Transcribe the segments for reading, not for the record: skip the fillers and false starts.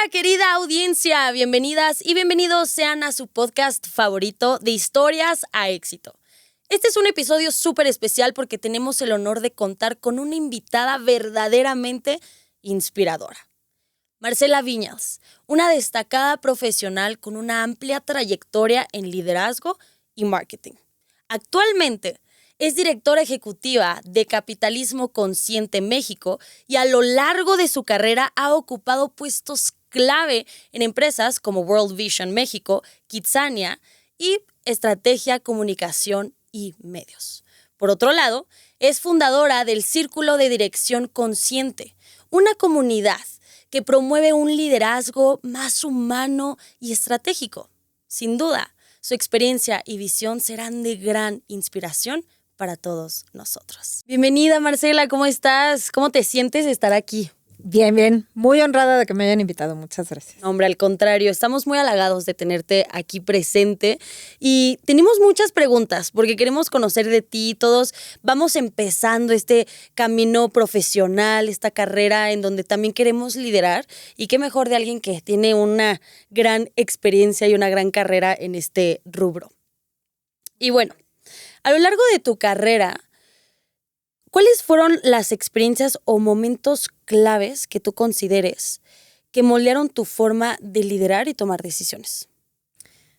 querida audiencia, bienvenidas y bienvenidos sean a su podcast favorito de historias a éxito. Este es un episodio súper especial porque tenemos el honor de contar con una invitada verdaderamente inspiradora. Marcela Viñals, una destacada profesional con una amplia trayectoria en liderazgo y marketing. Actualmente es directora ejecutiva de Capitalismo Consciente México y a lo largo de su carrera ha ocupado puestos clave en empresas como World Vision México, Kitsania y Estrategia, Comunicación y Medios. Por otro lado, es fundadora del Círculo de Dirección Consciente, una comunidad que promueve un liderazgo más humano y estratégico. Sin duda, su experiencia y visión serán de gran inspiración para todos nosotros. Bienvenida, Marcela, ¿cómo estás? ¿Cómo te sientes de estar aquí? Bien. Muy honrada de que me hayan invitado. Muchas gracias. Hombre, al contrario, estamos muy halagados de tenerte aquí presente y tenemos muchas preguntas porque queremos conocer de ti. Todos vamos empezando este camino profesional, esta carrera en donde también queremos liderar y qué mejor de alguien que tiene una gran experiencia y una gran carrera en este rubro. Y bueno, a lo largo de tu carrera, ¿cuáles fueron las experiencias o momentos claves que tú consideres que moldearon tu forma de liderar y tomar decisiones?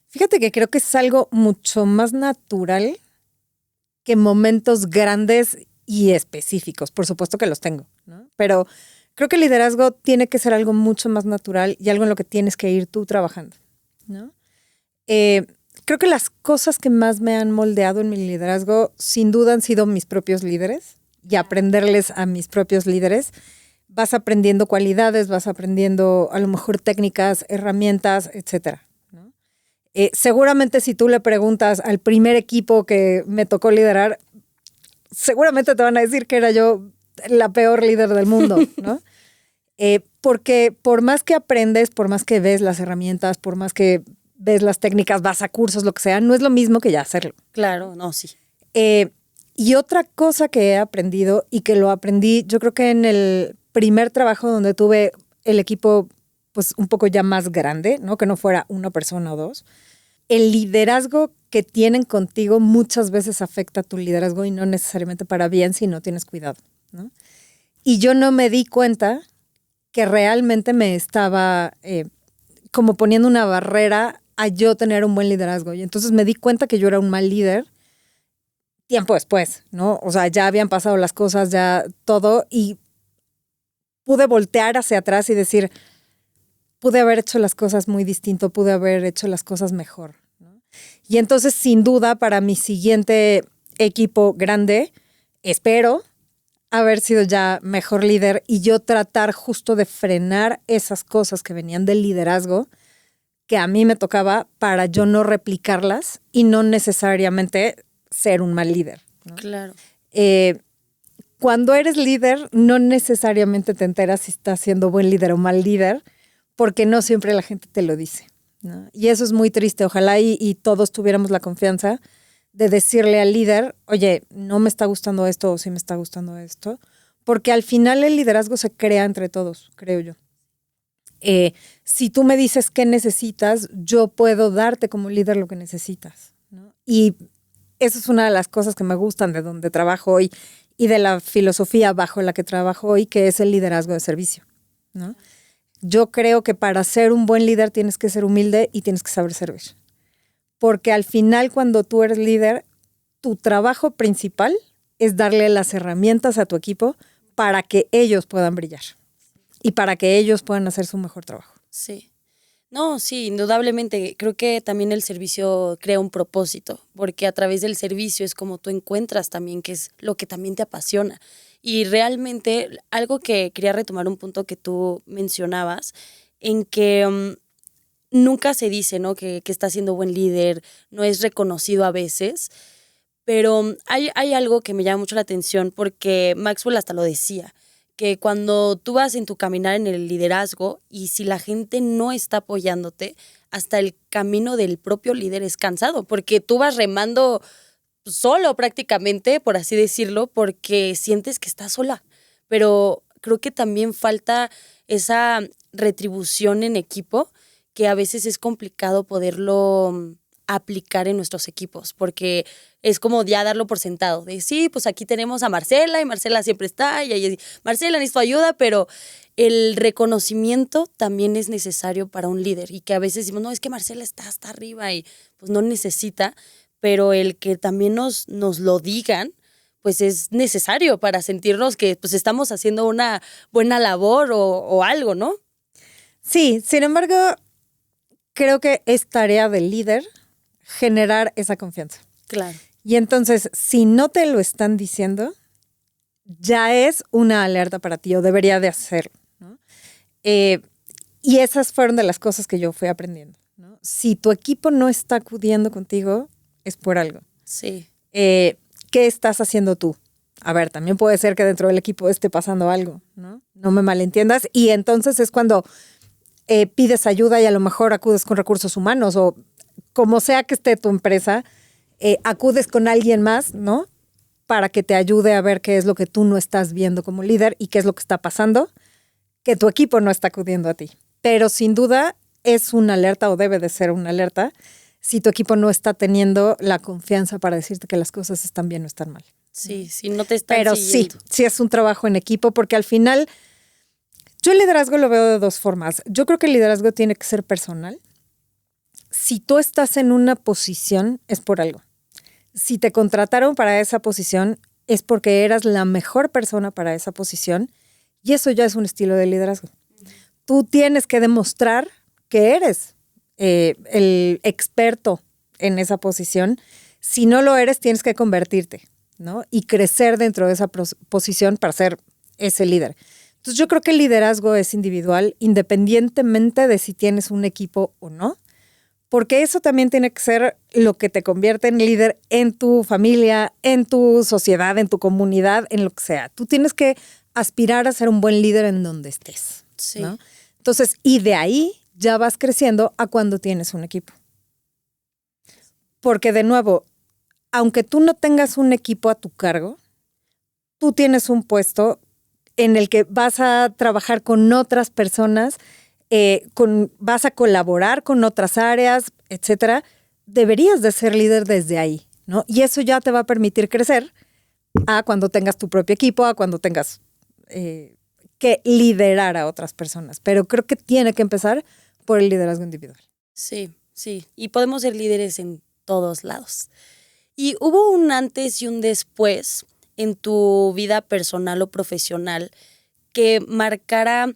Fíjate que creo que es algo mucho más natural que momentos grandes y específicos. Por supuesto que los tengo, ¿no? Pero creo que el liderazgo tiene que ser algo mucho más natural y algo en lo que tienes que ir tú trabajando, ¿no? Creo que las cosas que más me han moldeado en mi liderazgo sin duda han sido mis propios líderes y aprenderles a mis propios líderes. Vas aprendiendo cualidades, vas aprendiendo a lo mejor técnicas, herramientas, etcétera, ¿no? Seguramente si tú le preguntas al primer equipo que me tocó liderar, seguramente te van a decir que era yo la peor líder del mundo, ¿no? Porque por más que aprendes, por más que ves las herramientas, por más que ves las técnicas, vas a cursos, lo que sea, no es lo mismo que ya hacerlo. Claro, no, sí. Y otra cosa que he aprendido y que lo aprendí, yo creo que en el primer trabajo donde tuve el equipo pues un poco ya más grande, ¿no? Que no fuera una persona o dos, el liderazgo que tienen contigo muchas veces afecta a tu liderazgo y no necesariamente para bien si no tienes cuidado, ¿no? Y yo no me di cuenta que realmente me estaba como poniendo una barrera a yo tener un buen liderazgo. Y entonces me di cuenta que yo era un mal líder tiempo después, ¿no? O sea, ya habían pasado las cosas, ya todo, y pude voltear hacia atrás y decir, pude haber hecho las cosas muy distinto, pude haber hecho las cosas mejor, ¿no? Y entonces, sin duda, para mi siguiente equipo grande, espero haber sido ya mejor líder y yo tratar justo de frenar esas cosas que venían del liderazgo que a mí me tocaba para yo no replicarlas y no necesariamente ser un mal líder, ¿no? Claro. Cuando eres líder, no necesariamente te enteras si estás siendo buen líder o mal líder, porque no siempre la gente te lo dice, ¿no? Y eso es muy triste. Ojalá y todos tuviéramos la confianza de decirle al líder, oye, no me está gustando esto o sí me está gustando esto, porque al final el liderazgo se crea entre todos, creo yo. Si tú me dices qué necesitas, yo puedo darte como líder lo que necesitas, ¿no? Y esa es una de las cosas que me gustan de donde trabajo hoy y de la filosofía bajo la que trabajo hoy, que es el liderazgo de servicio, ¿no? Yo creo que para ser un buen líder tienes que ser humilde y tienes que saber servir. Porque al final, cuando tú eres líder, tu trabajo principal es darle las herramientas a tu equipo para que ellos puedan brillar y para que ellos puedan hacer su mejor trabajo. Sí. No, sí, indudablemente. Creo que también el servicio crea un propósito, porque a través del servicio es como tú encuentras también qué es lo que también te apasiona. Y realmente algo que quería retomar un punto que tú mencionabas, en que nunca se dice, ¿no? que está siendo buen líder, no es reconocido a veces, pero hay algo que me llama mucho la atención porque Maxwell hasta lo decía, que cuando tú vas en tu caminar en el liderazgo y si la gente no está apoyándote, hasta el camino del propio líder es cansado, porque tú vas remando solo prácticamente, por así decirlo, porque sientes que estás sola. Pero creo que también falta esa retribución en equipo que a veces es complicado poderlo aplicar en nuestros equipos, porque es como ya darlo por sentado, de sí, pues aquí tenemos a Marcela y Marcela siempre está, y ahí, Marcela, necesito ayuda, pero el reconocimiento también es necesario para un líder y que a veces decimos, no, es que Marcela está hasta arriba y pues no necesita, pero el que también nos lo digan, pues es necesario para sentirnos que pues estamos haciendo una buena labor o algo, ¿no? Sí, sin embargo, creo que es tarea del líder generar esa confianza. Claro. Y entonces, si no te lo están diciendo, ya es una alerta para ti o debería de hacerlo, ¿no? Y esas fueron de las cosas que yo fui aprendiendo, ¿no? Si tu equipo no está acudiendo contigo, es por algo. Sí. ¿Qué estás haciendo tú? A ver, también puede ser que dentro del equipo esté pasando algo, ¿no? No me malentiendas. Y entonces es cuando pides ayuda y a lo mejor acudes con recursos humanos o como sea que esté tu empresa, acudes con alguien más, ¿no? Para que te ayude a ver qué es lo que tú no estás viendo como líder y qué es lo que está pasando, que tu equipo no está acudiendo a ti. Pero sin duda es una alerta o debe de ser una alerta si tu equipo no está teniendo la confianza para decirte que las cosas están bien o están mal. Sí, si no te están Pero siguiendo. sí es un trabajo en equipo porque al final yo el liderazgo lo veo de dos formas. Yo creo que el liderazgo tiene que ser personal. Si tú estás en una posición es por algo. Si te contrataron para esa posición es porque eras la mejor persona para esa posición y eso ya es un estilo de liderazgo. Tú tienes que demostrar que eres el experto en esa posición. Si no lo eres, tienes que convertirte, ¿no? Y crecer dentro de esa posición para ser ese líder. Entonces yo creo que el liderazgo es individual independientemente de si tienes un equipo o no, porque eso también tiene que ser lo que te convierte en líder en tu familia, en tu sociedad, en tu comunidad, en lo que sea. Tú tienes que aspirar a ser un buen líder en donde estés, Sí. ¿no? Entonces, y de ahí ya vas creciendo a cuando tienes un equipo. Porque de nuevo, aunque tú no tengas un equipo a tu cargo, tú tienes un puesto en el que vas a trabajar con otras personas, vas a colaborar con otras áreas, etcétera. Deberías de ser líder desde ahí, ¿no? Y eso ya te va a permitir crecer a cuando tengas tu propio equipo, a cuando tengas que liderar a otras personas. Pero creo que tiene que empezar por el liderazgo individual. Sí, sí. Y podemos ser líderes en todos lados. ¿Y hubo un antes y un después en tu vida personal o profesional que marcara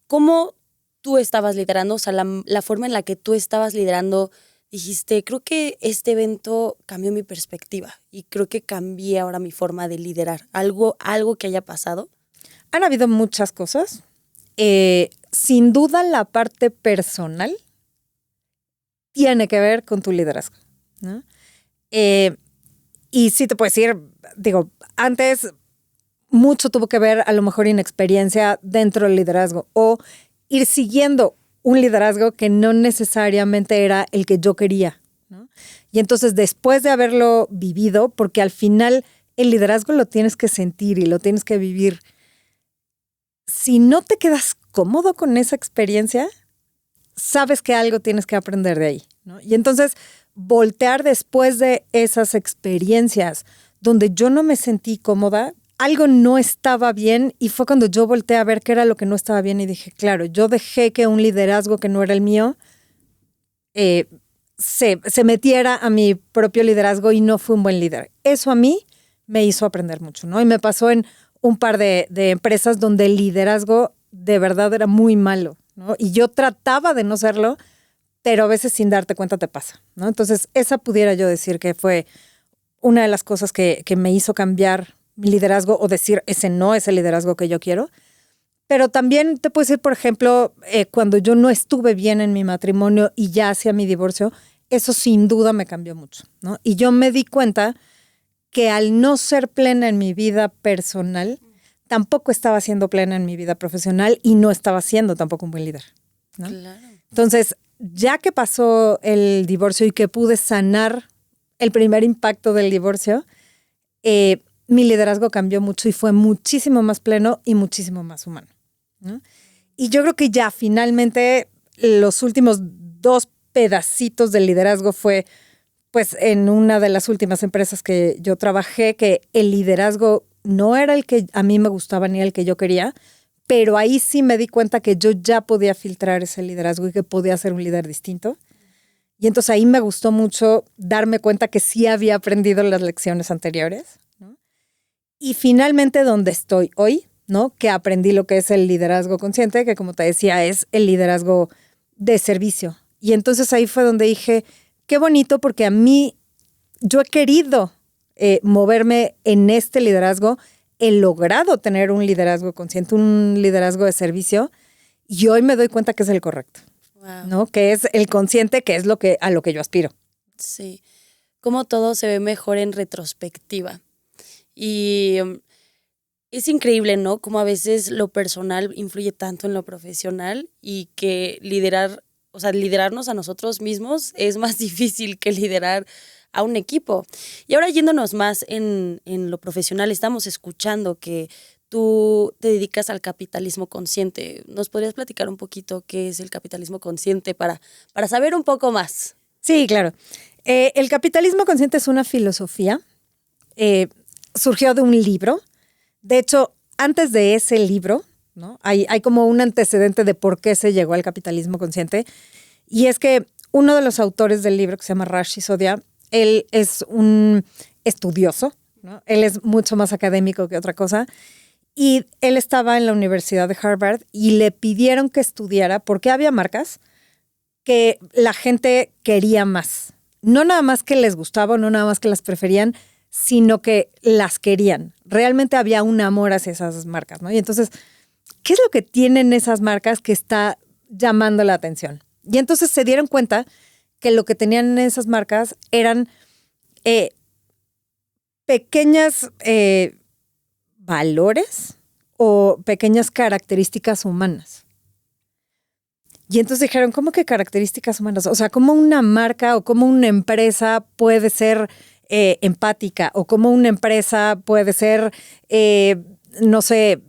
cómo tú estabas liderando? O sea, la forma en la que tú estabas liderando, dijiste, creo que este evento cambió mi perspectiva y creo que cambié ahora mi forma de liderar. ¿Algo que haya pasado? Han habido muchas cosas. Sin duda, la parte personal tiene que ver con tu liderazgo, ¿no? Y sí te puedo decir, digo, antes mucho tuvo que ver a lo mejor inexperiencia dentro del liderazgo o ir siguiendo un liderazgo que no necesariamente era el que yo quería, ¿no? Y entonces después de haberlo vivido, porque al final el liderazgo lo tienes que sentir y lo tienes que vivir, si no te quedas cómodo con esa experiencia, sabes que algo tienes que aprender de ahí, ¿no? Y entonces voltear después de esas experiencias donde yo no me sentí cómoda, algo no estaba bien y fue cuando yo volteé a ver qué era lo que no estaba bien y dije, claro, yo dejé que un liderazgo que no era el mío se metiera a mi propio liderazgo y no fue un buen líder. Eso a mí me hizo aprender mucho, ¿no? Y me pasó en un par de empresas donde el liderazgo de verdad era muy malo, ¿no? Y yo trataba de no serlo, pero a veces sin darte cuenta te pasa, ¿no? Entonces, esa pudiera yo decir que fue una de las cosas que me hizo cambiar mi liderazgo o decir, ese no es el liderazgo que yo quiero. Pero también te puedo decir, por ejemplo, cuando yo no estuve bien en mi matrimonio y ya hacia mi divorcio, eso sin duda me cambió mucho, ¿no? Y yo me di cuenta que al no ser plena en mi vida personal, tampoco estaba siendo plena en mi vida profesional y no estaba siendo tampoco un buen líder, ¿no? Claro. Entonces, ya que pasó el divorcio y que pude sanar el primer impacto del divorcio, mi liderazgo cambió mucho y fue muchísimo más pleno y muchísimo más humano, ¿no? Y yo creo que ya finalmente los últimos 2 pedacitos del liderazgo fue pues en una de las últimas empresas que yo trabajé, que el liderazgo no era el que a mí me gustaba ni el que yo quería, pero ahí sí me di cuenta que yo ya podía filtrar ese liderazgo y que podía ser un líder distinto. Y entonces ahí me gustó mucho darme cuenta que sí había aprendido las lecciones anteriores, ¿no? Y finalmente donde estoy hoy, ¿no? Que aprendí lo que es el liderazgo consciente, que como te decía es el liderazgo de servicio. Y entonces ahí fue donde dije, qué bonito, porque a mí, yo he querido moverme en este liderazgo, he logrado tener un liderazgo consciente, un liderazgo de servicio, y hoy me doy cuenta que es el correcto. Wow. ¿No? Que es el consciente, que es a lo que yo aspiro. Sí, como todo se ve mejor en retrospectiva. Y es increíble, ¿no? Como a veces lo personal influye tanto en lo profesional y que liderarnos a nosotros mismos es más difícil que liderar a un equipo. Y ahora yéndonos más en lo profesional, estamos escuchando que tú te dedicas al capitalismo consciente. ¿Nos podrías platicar un poquito qué es el capitalismo consciente para saber un poco más? Sí, claro. El capitalismo consciente es una filosofía. Surgió de un libro. De hecho, antes de ese libro, ¿no? Hay como un antecedente de por qué se llegó al capitalismo consciente. Y es que uno de los autores del libro, que se llama Raj Sisodia, él es un estudioso, ¿no? Él es mucho más académico que otra cosa. Y él estaba en la Universidad de Harvard y le pidieron que estudiara porque había marcas que la gente quería más. No nada más que les gustaba, no nada más que las preferían, sino que las querían. Realmente había un amor hacia esas marcas, ¿no? Y entonces, ¿qué es lo que tienen esas marcas que está llamando la atención? Y entonces se dieron cuenta que lo que tenían esas marcas eran pequeñas valores o pequeñas características humanas. Y entonces dijeron, ¿cómo que características humanas? O sea, ¿cómo una marca o cómo una empresa puede ser empática? ¿O cómo una empresa puede ser, no sé,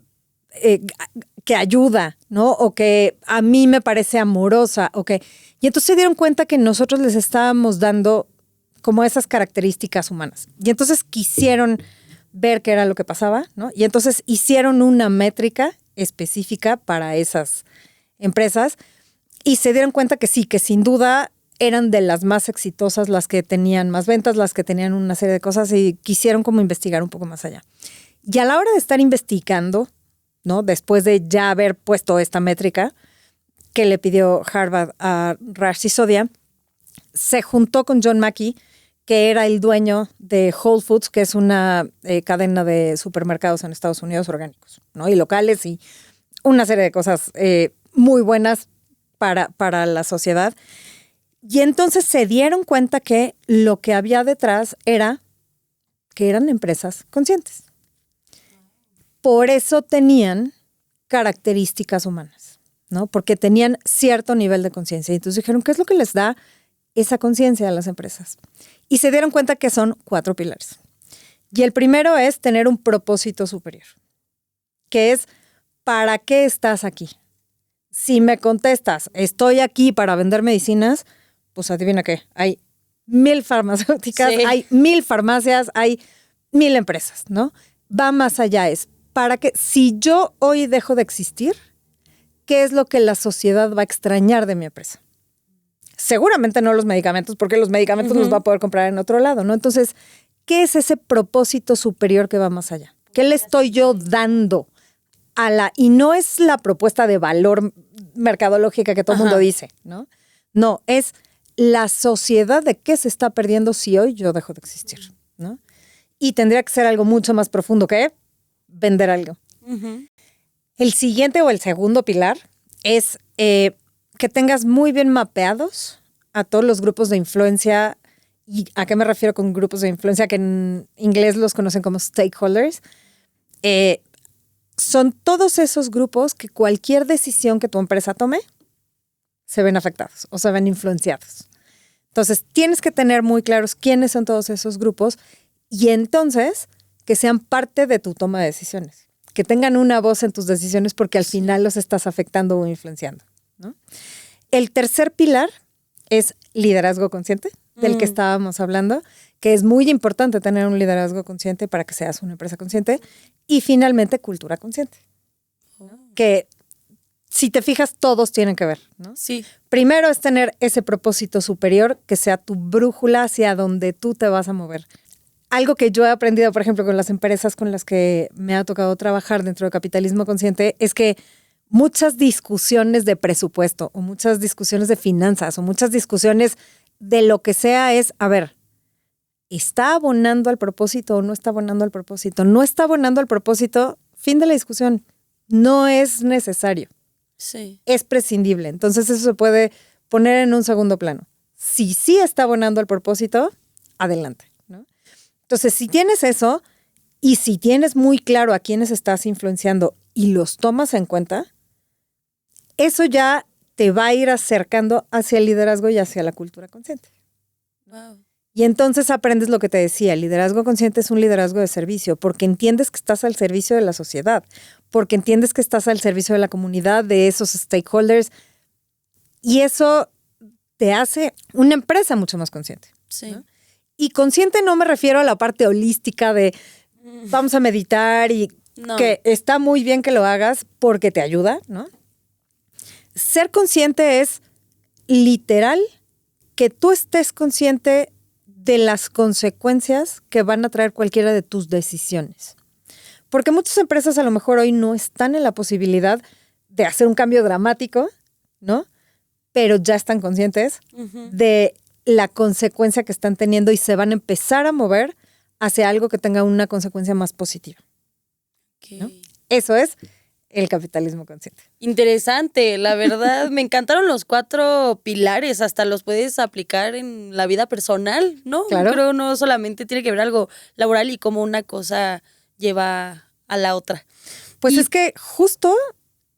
que ayuda, ¿no? O que a mí me parece amorosa, ¿ok? Y entonces se dieron cuenta que nosotros les estábamos dando como esas características humanas. Y entonces quisieron ver qué era lo que pasaba, ¿no? Y entonces hicieron una métrica específica para esas empresas y se dieron cuenta que sí, que sin duda eran de las más exitosas, las que tenían más ventas, las que tenían una serie de cosas y quisieron como investigar un poco más allá. Y a la hora de estar investigando, ¿no? Después de ya haber puesto esta métrica que le pidió Harvard a Raj Sisodia, se juntó con John Mackey, que era el dueño de Whole Foods, que es una cadena de supermercados en Estados Unidos orgánicos, ¿no? Y locales y una serie de cosas muy buenas para la sociedad. Y entonces se dieron cuenta que lo que había detrás era que eran empresas conscientes. Por eso tenían características humanas, ¿no? Porque tenían cierto nivel de conciencia. Y entonces dijeron, ¿qué es lo que les da esa conciencia a las empresas? Y se dieron cuenta que son 4 pilares. Y el primero es tener un propósito superior, que es, ¿para qué estás aquí? Si me contestas, estoy aquí para vender medicinas, pues adivina qué, hay 1000 farmacéuticas, sí. Hay 1000 farmacias, hay 1000 empresas, ¿no? Va más allá, es para que, si yo hoy dejo de existir, ¿qué es lo que la sociedad va a extrañar de mi empresa? Seguramente no los medicamentos, porque los medicamentos los va a poder comprar en otro lado, ¿no? Entonces, ¿qué es ese propósito superior que va más allá? ¿Qué le estoy yo dando a la...? Y no es la propuesta de valor mercadológica que todo el mundo dice, ¿no? No, es la sociedad de qué se está perdiendo si hoy yo dejo de existir, ¿no? Y tendría que ser algo mucho más profundo que vender algo. El siguiente o el segundo pilar es que tengas muy bien mapeados a todos los grupos de influencia. ¿Y a qué me refiero con grupos de influencia? Que en inglés los conocen como stakeholders. Son todos esos grupos que cualquier decisión que tu empresa tome se ven afectados o se ven influenciados. Entonces, tienes que tener muy claros quiénes son todos esos grupos y entonces que sean parte de tu toma de decisiones. que tengan una voz en tus decisiones porque al final los estás afectando o influenciando, ¿no? El tercer pilar es liderazgo consciente, del que estábamos hablando, que es muy importante tener un liderazgo consciente para que seas una empresa consciente. Y finalmente, cultura consciente, ¿no? Que si te fijas, todos tienen que ver, ¿no? Sí. Primero es tener ese propósito superior que sea tu brújula hacia donde tú te vas a mover. Algo que yo he aprendido, por ejemplo, con las empresas con las que me ha tocado trabajar dentro de capitalismo consciente, es que muchas discusiones de presupuesto o muchas discusiones de finanzas o muchas discusiones de lo que sea es, a ver, ¿está abonando al propósito o no está abonando al propósito? No está abonando al propósito, fin de la discusión. No es necesario. Sí. Es prescindible. Entonces eso se puede poner en un segundo plano. Si sí está abonando al propósito, adelante, ¿no? Entonces, si tienes eso y si tienes muy claro a quiénes estás influenciando y los tomas en cuenta, eso ya te va a ir acercando hacia el liderazgo y hacia la cultura consciente. Wow. Y entonces aprendes lo que te decía, el liderazgo consciente es un liderazgo de servicio, porque entiendes que estás al servicio de la sociedad, porque entiendes que estás al servicio de la comunidad, de esos stakeholders, y eso te hace una empresa mucho más consciente, Sí. ¿no? Y consciente no me refiero a la parte holística de vamos a meditar y No. que está muy bien que lo hagas porque te ayuda, ¿no? Ser consciente es literal que tú estés consciente de las consecuencias que van a traer cualquiera de tus decisiones. Porque muchas empresas a lo mejor hoy no están en la posibilidad de hacer un cambio dramático, ¿no? Pero ya están conscientes de la consecuencia que están teniendo y se van a empezar a mover hacia algo que tenga una consecuencia más positiva, ¿no? Eso es el capitalismo consciente. Interesante, la verdad, me encantaron los 4 pilares, hasta los puedes aplicar en la vida personal, ¿no? Claro. Creo no solamente tiene que ver algo laboral y cómo una cosa lleva a la otra. Pues Y- es que justo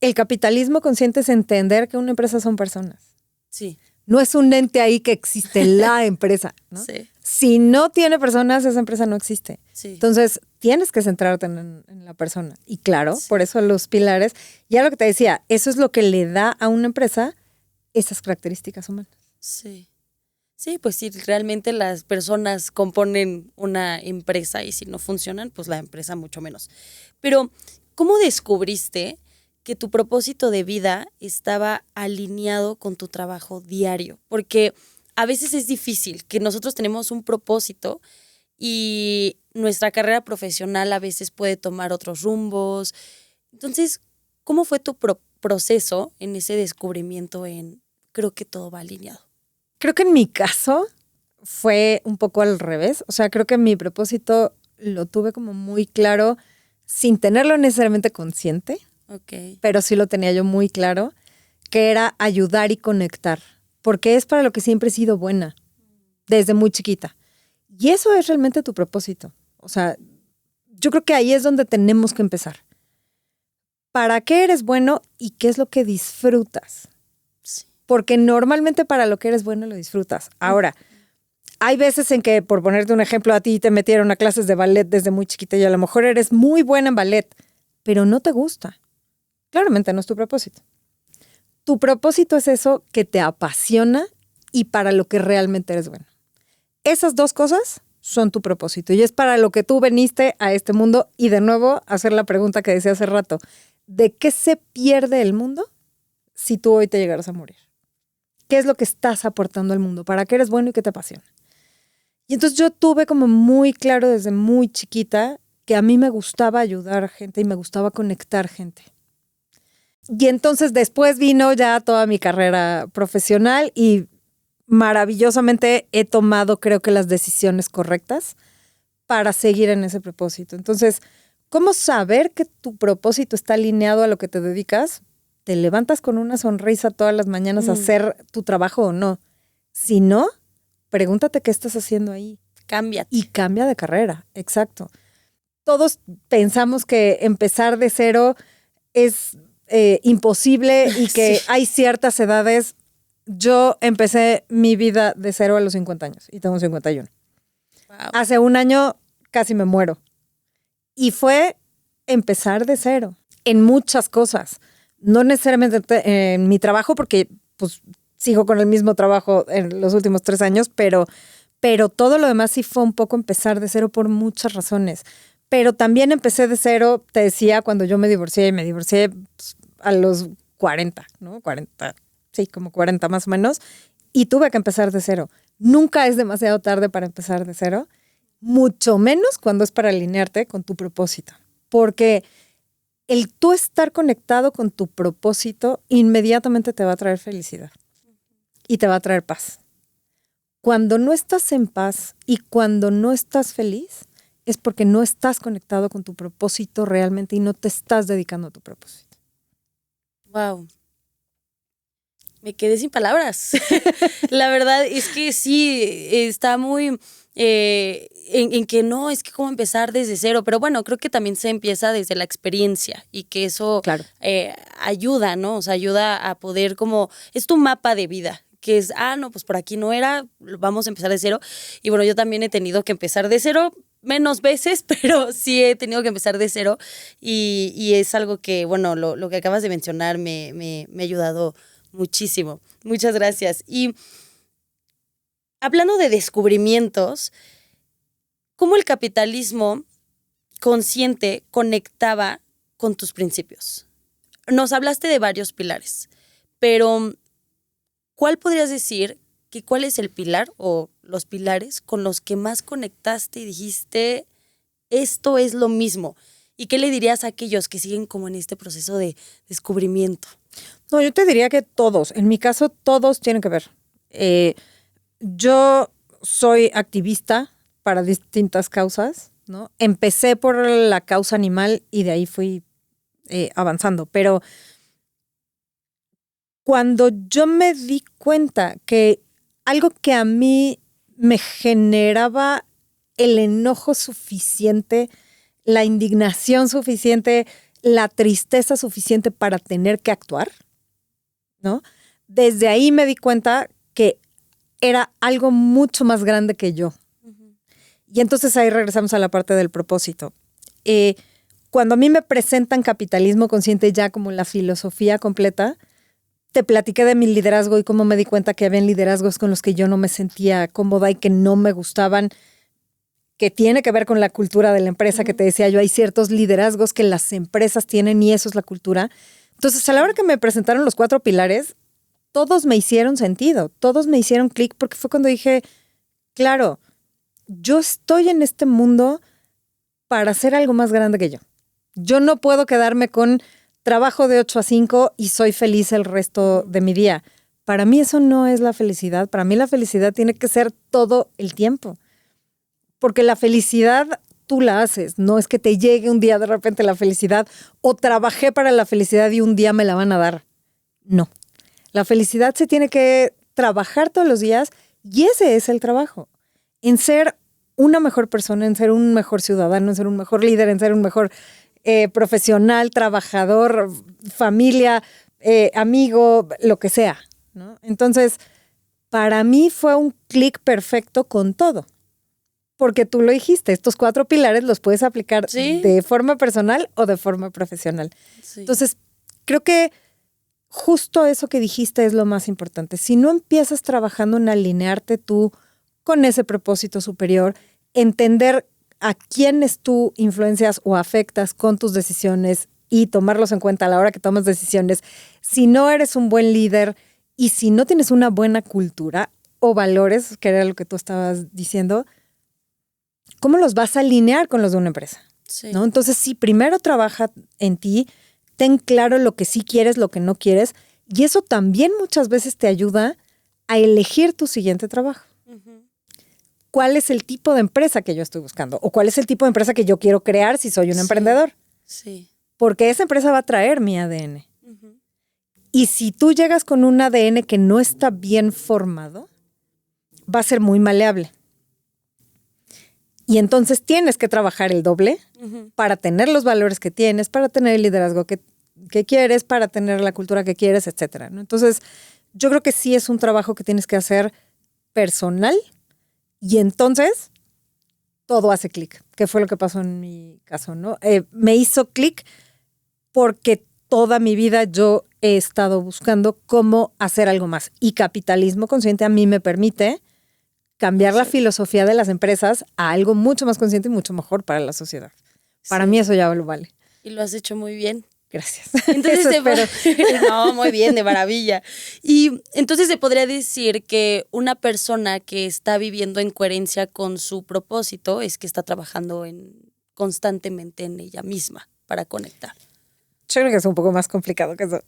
el capitalismo consciente es entender que una empresa son personas. Sí, No es un ente ahí que existe la empresa, ¿no? sí, Si no tiene personas, esa empresa no existe. sí. Entonces, tienes que centrarte en la persona. Y claro, Sí. por eso los pilares. Ya lo que te decía, eso es lo que le da a una empresa esas características humanas. Sí. Sí, pues sí, realmente las personas componen una empresa y si no funcionan, pues la empresa mucho menos. Pero, ¿cómo descubriste que tu propósito de vida estaba alineado con tu trabajo diario? Porque a veces es difícil, que nosotros tenemos un propósito y nuestra carrera profesional a veces puede tomar otros rumbos. Entonces, ¿cómo fue tu proceso en ese descubrimiento en creo que todo va alineado? Creo que en mi caso fue un poco al revés. O sea, creo que mi propósito lo tuve como muy claro sin tenerlo necesariamente consciente, Ok. pero sí lo tenía yo muy claro, que era ayudar y conectar, porque es para lo que siempre he sido buena, desde muy chiquita. Y eso es realmente tu propósito. O sea, yo creo que ahí es donde tenemos que empezar. ¿Para qué eres bueno y qué es lo que disfrutas? Sí. Porque normalmente para lo que eres bueno lo disfrutas. Ahora, hay veces en que, por ponerte un ejemplo, a ti te metieron a clases de ballet desde muy chiquita y a lo mejor eres muy buena en ballet, pero no te gusta. Claramente no es tu propósito. Tu propósito es eso que te apasiona y para lo que realmente eres bueno. Esas dos cosas son tu propósito y es para lo que tú veniste a este mundo. Y de nuevo, hacer la pregunta que decía hace rato, ¿de qué se pierde el mundo si tú hoy te llegaras a morir? ¿Qué es lo que estás aportando al mundo? ¿Para qué eres bueno y qué te apasiona? Y entonces yo tuve como muy claro desde muy chiquita que a mí me gustaba ayudar a gente y me gustaba conectar gente. Y entonces después vino ya toda mi carrera profesional y maravillosamente he tomado, creo que, las decisiones correctas para seguir en ese propósito. Entonces, ¿cómo saber que tu propósito está alineado a lo que te dedicas? ¿Te levantas con una sonrisa todas las mañanas a hacer tu trabajo o no? Si no, pregúntate qué estás haciendo ahí. Cámbiate. Y cambia de carrera, exacto. Todos pensamos que empezar de cero es imposible y que Sí. hay ciertas edades. Yo empecé mi vida de cero a los 50 años y tengo 51. Wow. Hace un año casi me muero. Y fue empezar de cero en muchas cosas. No necesariamente en mi trabajo, porque pues sigo con el mismo trabajo en los últimos 3 años, pero todo lo demás sí fue un poco empezar de cero por muchas razones. Pero también empecé de cero, te decía, cuando yo me divorcié pues, a los 40, ¿no? 40, sí, como 40 más o menos, y tuve que empezar de cero. Nunca es demasiado tarde para empezar de cero, mucho menos cuando es para alinearte con tu propósito. Porque el tú estar conectado con tu propósito inmediatamente te va a traer felicidad y te va a traer paz. Cuando no estás en paz y cuando no estás feliz, es porque no estás conectado con tu propósito realmente y no te estás dedicando a tu propósito. Wow. Me quedé sin palabras. La verdad es que sí, está muy en que no, es que cómo empezar desde cero, pero bueno, creo que también se empieza desde la experiencia y que eso claro. Ayuda, ¿no? O sea, ayuda a poder como, es tu mapa de vida, que es, no, pues por aquí no era, vamos a empezar de cero. Y bueno, yo también he tenido que empezar de cero, menos veces, pero sí he tenido que empezar de cero y es algo que, bueno, lo que acabas de mencionar me ha ayudado muchísimo. Muchas gracias. Y hablando de descubrimientos, ¿cómo el capitalismo consciente conectaba con tus principios? Nos hablaste de varios pilares, pero ¿cuál podrías decir que cuál es el pilar o los pilares con los que más conectaste y dijiste, esto es lo mismo? ¿Y qué le dirías a aquellos que siguen como en este proceso de descubrimiento? No, yo te diría que todos. En mi caso, todos tienen que ver. Yo soy activista para distintas causas, ¿no? Empecé por la causa animal y de ahí fui avanzando. Pero cuando yo me di cuenta que algo que a mí me generaba el enojo suficiente, la indignación suficiente, la tristeza suficiente para tener que actuar, ¿no? Desde ahí me di cuenta que era algo mucho más grande que yo. Uh-huh. Y entonces ahí regresamos a la parte del propósito. Cuando a mí me presentan capitalismo consciente ya como la filosofía completa, te platiqué de mi liderazgo y cómo me di cuenta que había liderazgos con los que yo no me sentía cómoda y que no me gustaban, que tiene que ver con la cultura de la empresa, uh-huh. Que te decía yo, hay ciertos liderazgos que las empresas tienen y eso es la cultura. Entonces, a la hora que me presentaron los 4 pilares, todos me hicieron sentido, todos me hicieron clic, porque fue cuando dije, claro, yo estoy en este mundo para hacer algo más grande que yo. Yo no puedo quedarme con trabajo de 8 a 5 y soy feliz el resto de mi día. Para mí eso no es la felicidad. Para mí la felicidad tiene que ser todo el tiempo. Porque la felicidad tú la haces. No es que te llegue un día de repente la felicidad o trabajé para la felicidad y un día me la van a dar. No. La felicidad se tiene que trabajar todos los días y ese es el trabajo. En ser una mejor persona, en ser un mejor ciudadano, en ser un mejor líder, en ser un mejor profesional, trabajador, familia, amigo, lo que sea, ¿no? Entonces, para mí fue un clic perfecto con todo. Porque tú lo dijiste, estos 4 pilares los puedes aplicar ¿sí? De forma personal o de forma profesional. Sí. Entonces, creo que justo eso que dijiste es lo más importante. Si no empiezas trabajando en alinearte tú con ese propósito superior, entender a quiénes tú influencias o afectas con tus decisiones y tomarlos en cuenta a la hora que tomas decisiones, si no eres un buen líder y si no tienes una buena cultura o valores, que era lo que tú estabas diciendo, ¿cómo los vas a alinear con los de una empresa? Sí. ¿No? Entonces, sí, primero trabaja en ti, ten claro lo que sí quieres, lo que no quieres, y eso también muchas veces te ayuda a elegir tu siguiente trabajo. Uh-huh. ¿Cuál es el tipo de empresa que yo estoy buscando? ¿O cuál es el tipo de empresa que yo quiero crear si soy un emprendedor? Sí. Porque esa empresa va a traer mi ADN. Uh-huh. Y si tú llegas con un ADN que no está bien formado, va a ser muy maleable. Y entonces tienes que trabajar el doble uh-huh. para tener los valores que tienes, para tener el liderazgo que quieres, para tener la cultura que quieres, etcétera, ¿no? Entonces, yo creo que sí es un trabajo que tienes que hacer personal y entonces todo hace clic, que fue lo que pasó en mi caso, ¿no? Me hizo clic porque toda mi vida yo he estado buscando cómo hacer algo más. Y capitalismo consciente a mí me permite cambiar la filosofía de las empresas a algo mucho más consciente y mucho mejor para la sociedad. Para mí eso ya lo vale. Y lo has hecho muy bien. Gracias. Entonces no, muy bien, de maravilla. Y entonces se podría decir que una persona que está viviendo en coherencia con su propósito es que está trabajando constantemente en ella misma para conectar. Yo creo que es un poco más complicado que eso.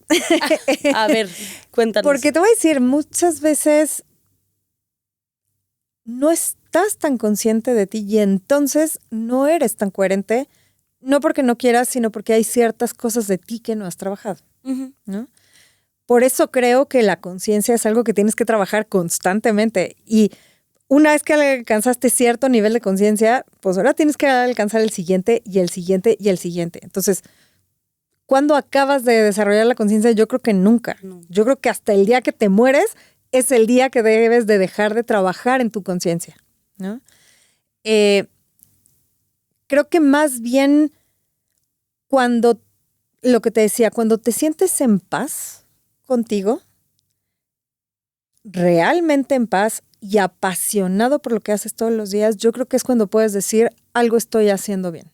A ver, cuéntanos. Porque te voy a decir, muchas veces no estás tan consciente de ti y entonces no eres tan coherente, no porque no quieras, sino porque hay ciertas cosas de ti que no has trabajado, ¿no? Por eso creo que la conciencia es algo que tienes que trabajar constantemente y una vez que alcanzaste cierto nivel de conciencia, pues ahora tienes que alcanzar el siguiente y el siguiente y el siguiente. Entonces, ¿cuándo acabas de desarrollar la conciencia? Yo creo que nunca. No. Yo creo que hasta el día que te mueres es el día que debes de dejar de trabajar en tu conciencia, ¿no? Creo que más bien cuando, lo que te decía, cuando te sientes en paz contigo, realmente en paz y apasionado por lo que haces todos los días, yo creo que es cuando puedes decir, algo estoy haciendo bien.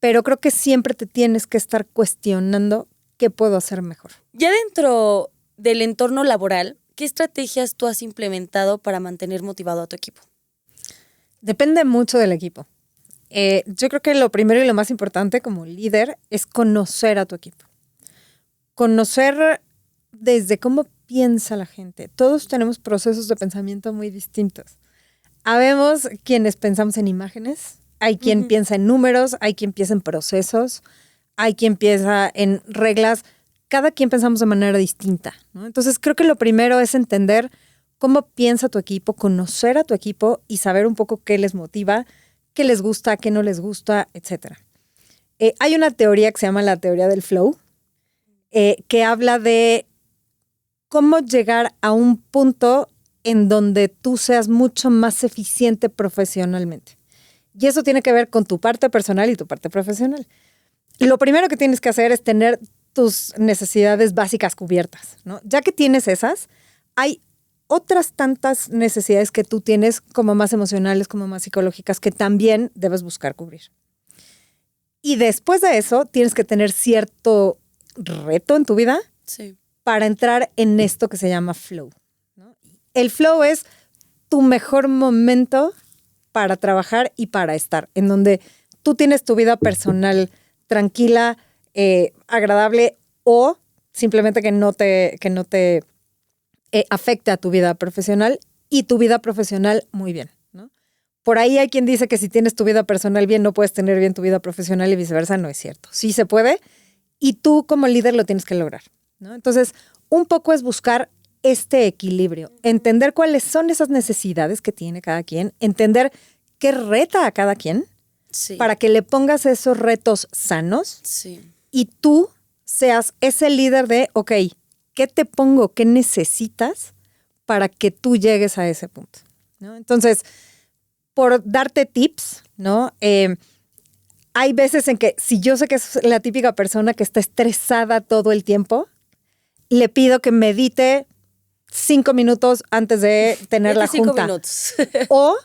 Pero creo que siempre te tienes que estar cuestionando qué puedo hacer mejor. Ya dentro del entorno laboral, ¿qué estrategias tú has implementado para mantener motivado a tu equipo? Depende mucho del equipo. Yo creo que lo primero y lo más importante como líder es conocer a tu equipo. Conocer desde cómo piensa la gente. Todos tenemos procesos de pensamiento muy distintos. Habemos quienes pensamos en imágenes, hay quien piensa en números, hay quien piensa en procesos, hay quien piensa en reglas. Cada quien pensamos de manera distinta, ¿no? Entonces creo que lo primero es entender cómo piensa tu equipo, conocer a tu equipo y saber un poco qué les motiva, qué les gusta, qué no les gusta, etc. Hay una teoría que se llama la teoría del flow, que habla de cómo llegar a un punto en donde tú seas mucho más eficiente profesionalmente. Y eso tiene que ver con tu parte personal y tu parte profesional. Lo primero que tienes que hacer es tener tus necesidades básicas cubiertas, ¿no? Ya que tienes esas, hay otras tantas necesidades que tú tienes como más emocionales, como más psicológicas, que también debes buscar cubrir. Y después de eso, tienes que tener cierto reto en tu vida para entrar en esto que se llama flow, ¿no? El flow es tu mejor momento para trabajar y para estar, en donde tú tienes tu vida personal tranquila, agradable o simplemente que no te afecte a tu vida profesional y tu vida profesional muy bien, ¿no? Por ahí hay quien dice que si tienes tu vida personal bien no puedes tener bien tu vida profesional y viceversa. No es cierto. Sí se puede y tú como líder lo tienes que lograr, ¿no? Entonces, un poco es buscar este equilibrio, entender cuáles son esas necesidades que tiene cada quien, entender qué reta a cada quien para que le pongas esos retos sanos y tú seas ese líder de, ok, ¿qué te pongo? ¿Qué necesitas para que tú llegues a ese punto, ¿no? Entonces, por darte tips, ¿no? Hay veces en que si yo sé que es la típica persona que está estresada todo el tiempo, le pido que medite 5 minutos antes de tener la junta. 5 minutos. O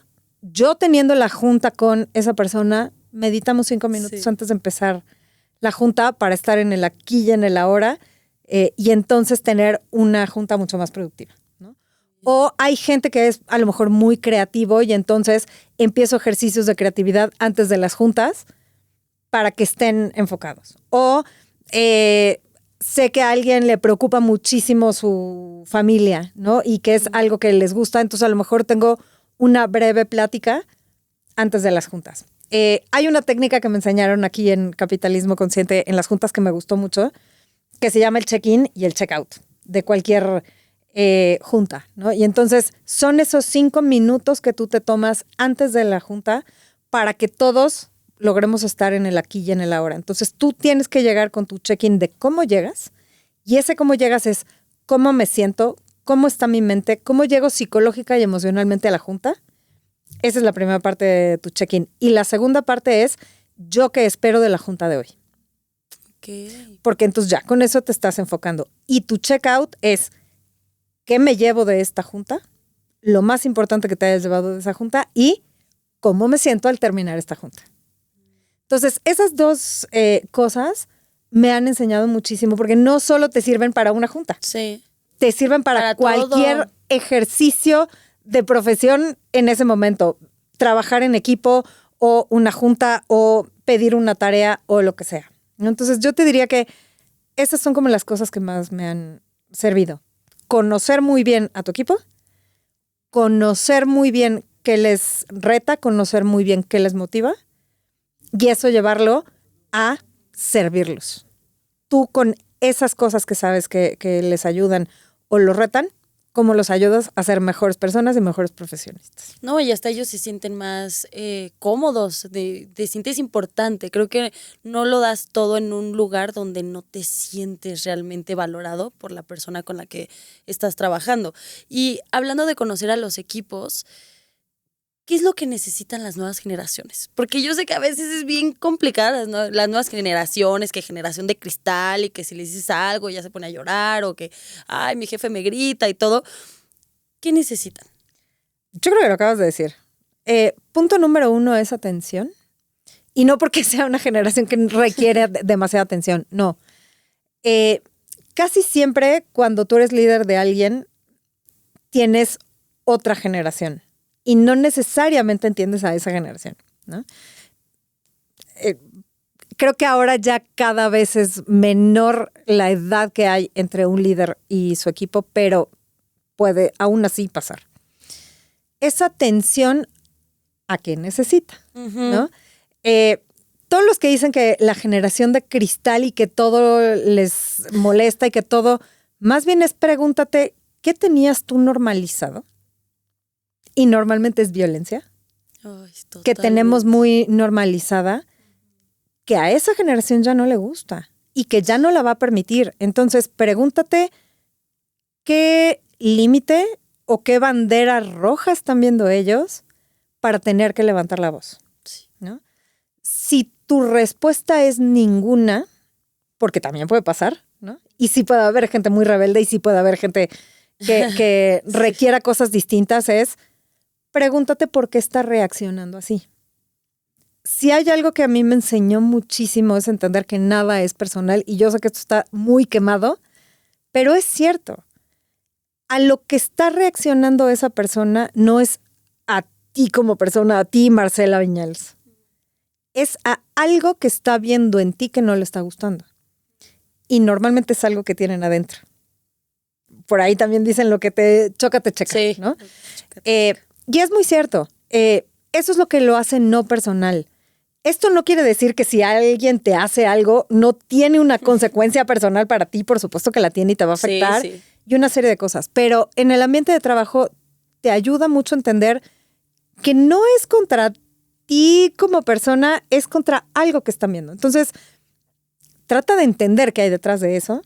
yo teniendo la junta con esa persona, meditamos 5 minutos antes de empezar la junta para estar en el aquí y en el ahora y entonces tener una junta mucho más productiva, ¿no? O hay gente que es a lo mejor muy creativo y entonces empiezo ejercicios de creatividad antes de las juntas para que estén enfocados. O sé que a alguien le preocupa muchísimo su familia, ¿no? Y que es algo que les gusta, entonces a lo mejor tengo una breve plática antes de las juntas. Hay una técnica que me enseñaron aquí en Capitalismo Consciente en las juntas que me gustó mucho, que se llama el check-in y el check-out de cualquier junta, ¿no? Y entonces son esos 5 minutos que tú te tomas antes de la junta para que todos logremos estar en el aquí y en el ahora. Entonces tú tienes que llegar con tu check-in de cómo llegas y ese cómo llegas es cómo me siento, cómo está mi mente, cómo llego psicológica y emocionalmente a la junta. Esa es la primera parte de tu check-in. Y la segunda parte es, ¿yo qué espero de la junta de hoy? Okay. Porque entonces ya con eso te estás enfocando. Y tu check-out es, ¿qué me llevo de esta junta? Lo más importante que te hayas llevado de esa junta y cómo me siento al terminar esta junta. Entonces, esas dos cosas me han enseñado muchísimo porque no solo te sirven para una junta. Sí. Te sirven para cualquier ejercicio de profesión en ese momento. Trabajar en equipo o una junta o pedir una tarea o lo que sea. Entonces, yo te diría que esas son como las cosas que más me han servido. Conocer muy bien a tu equipo, conocer muy bien qué les reta, conocer muy bien qué les motiva y eso llevarlo a servirlos. Tú con esas cosas que sabes que les ayudan o los retan, ¿cómo los ayudas a ser mejores personas y mejores profesionistas? No, y hasta ellos se sienten más cómodos, te sientes importante. Creo que no lo das todo en un lugar donde no te sientes realmente valorado por la persona con la que estás trabajando. Y hablando de conocer a los equipos, ¿qué es lo que necesitan las nuevas generaciones? Porque yo sé que a veces es bien complicada las nuevas generaciones, que generación de cristal y que si le dices algo ya se pone a llorar o que, ay, mi jefe me grita y todo. ¿Qué necesitan? Yo creo que lo acabas de decir. Punto número 1 es atención. Y no porque sea una generación que requiere demasiada atención, no. Casi siempre cuando tú eres líder de alguien, tienes otra generación. Y no necesariamente entiendes a esa generación, ¿no? Creo que ahora ya cada vez es menor la edad que hay entre un líder y su equipo, pero puede aún así pasar. Esa atención a qué necesita, ¿no? Todos los que dicen que la generación de cristal y que todo les molesta y que todo, más bien es pregúntate, ¿qué tenías tú normalizado? Y normalmente es violencia, que tenemos muy normalizada, que a esa generación ya no le gusta y que ya no la va a permitir. Entonces, pregúntate qué límite o qué bandera roja están viendo ellos para tener que levantar la voz, ¿no? Si tu respuesta es ninguna, porque también puede pasar, ¿no? Y sí puede haber gente muy rebelde y sí puede haber gente que requiera cosas distintas, es pregúntate por qué está reaccionando así. Si hay algo que a mí me enseñó muchísimo es entender que nada es personal y yo sé que esto está muy quemado, pero es cierto. A lo que está reaccionando esa persona no es a ti como persona, a ti, Marcela Viñals. Es a algo que está viendo en ti que no le está gustando. Y normalmente es algo que tienen adentro. Por ahí también dicen lo que te choca, te checa, sí, ¿no? Y es muy cierto. Eso es lo que lo hace no personal. Esto no quiere decir que si alguien te hace algo, no tiene una consecuencia personal para ti. Por supuesto que la tiene y te va a afectar. Sí. Y una serie de cosas. Pero en el ambiente de trabajo te ayuda mucho a entender que no es contra ti como persona, es contra algo que están viendo. Entonces, trata de entender qué hay detrás de eso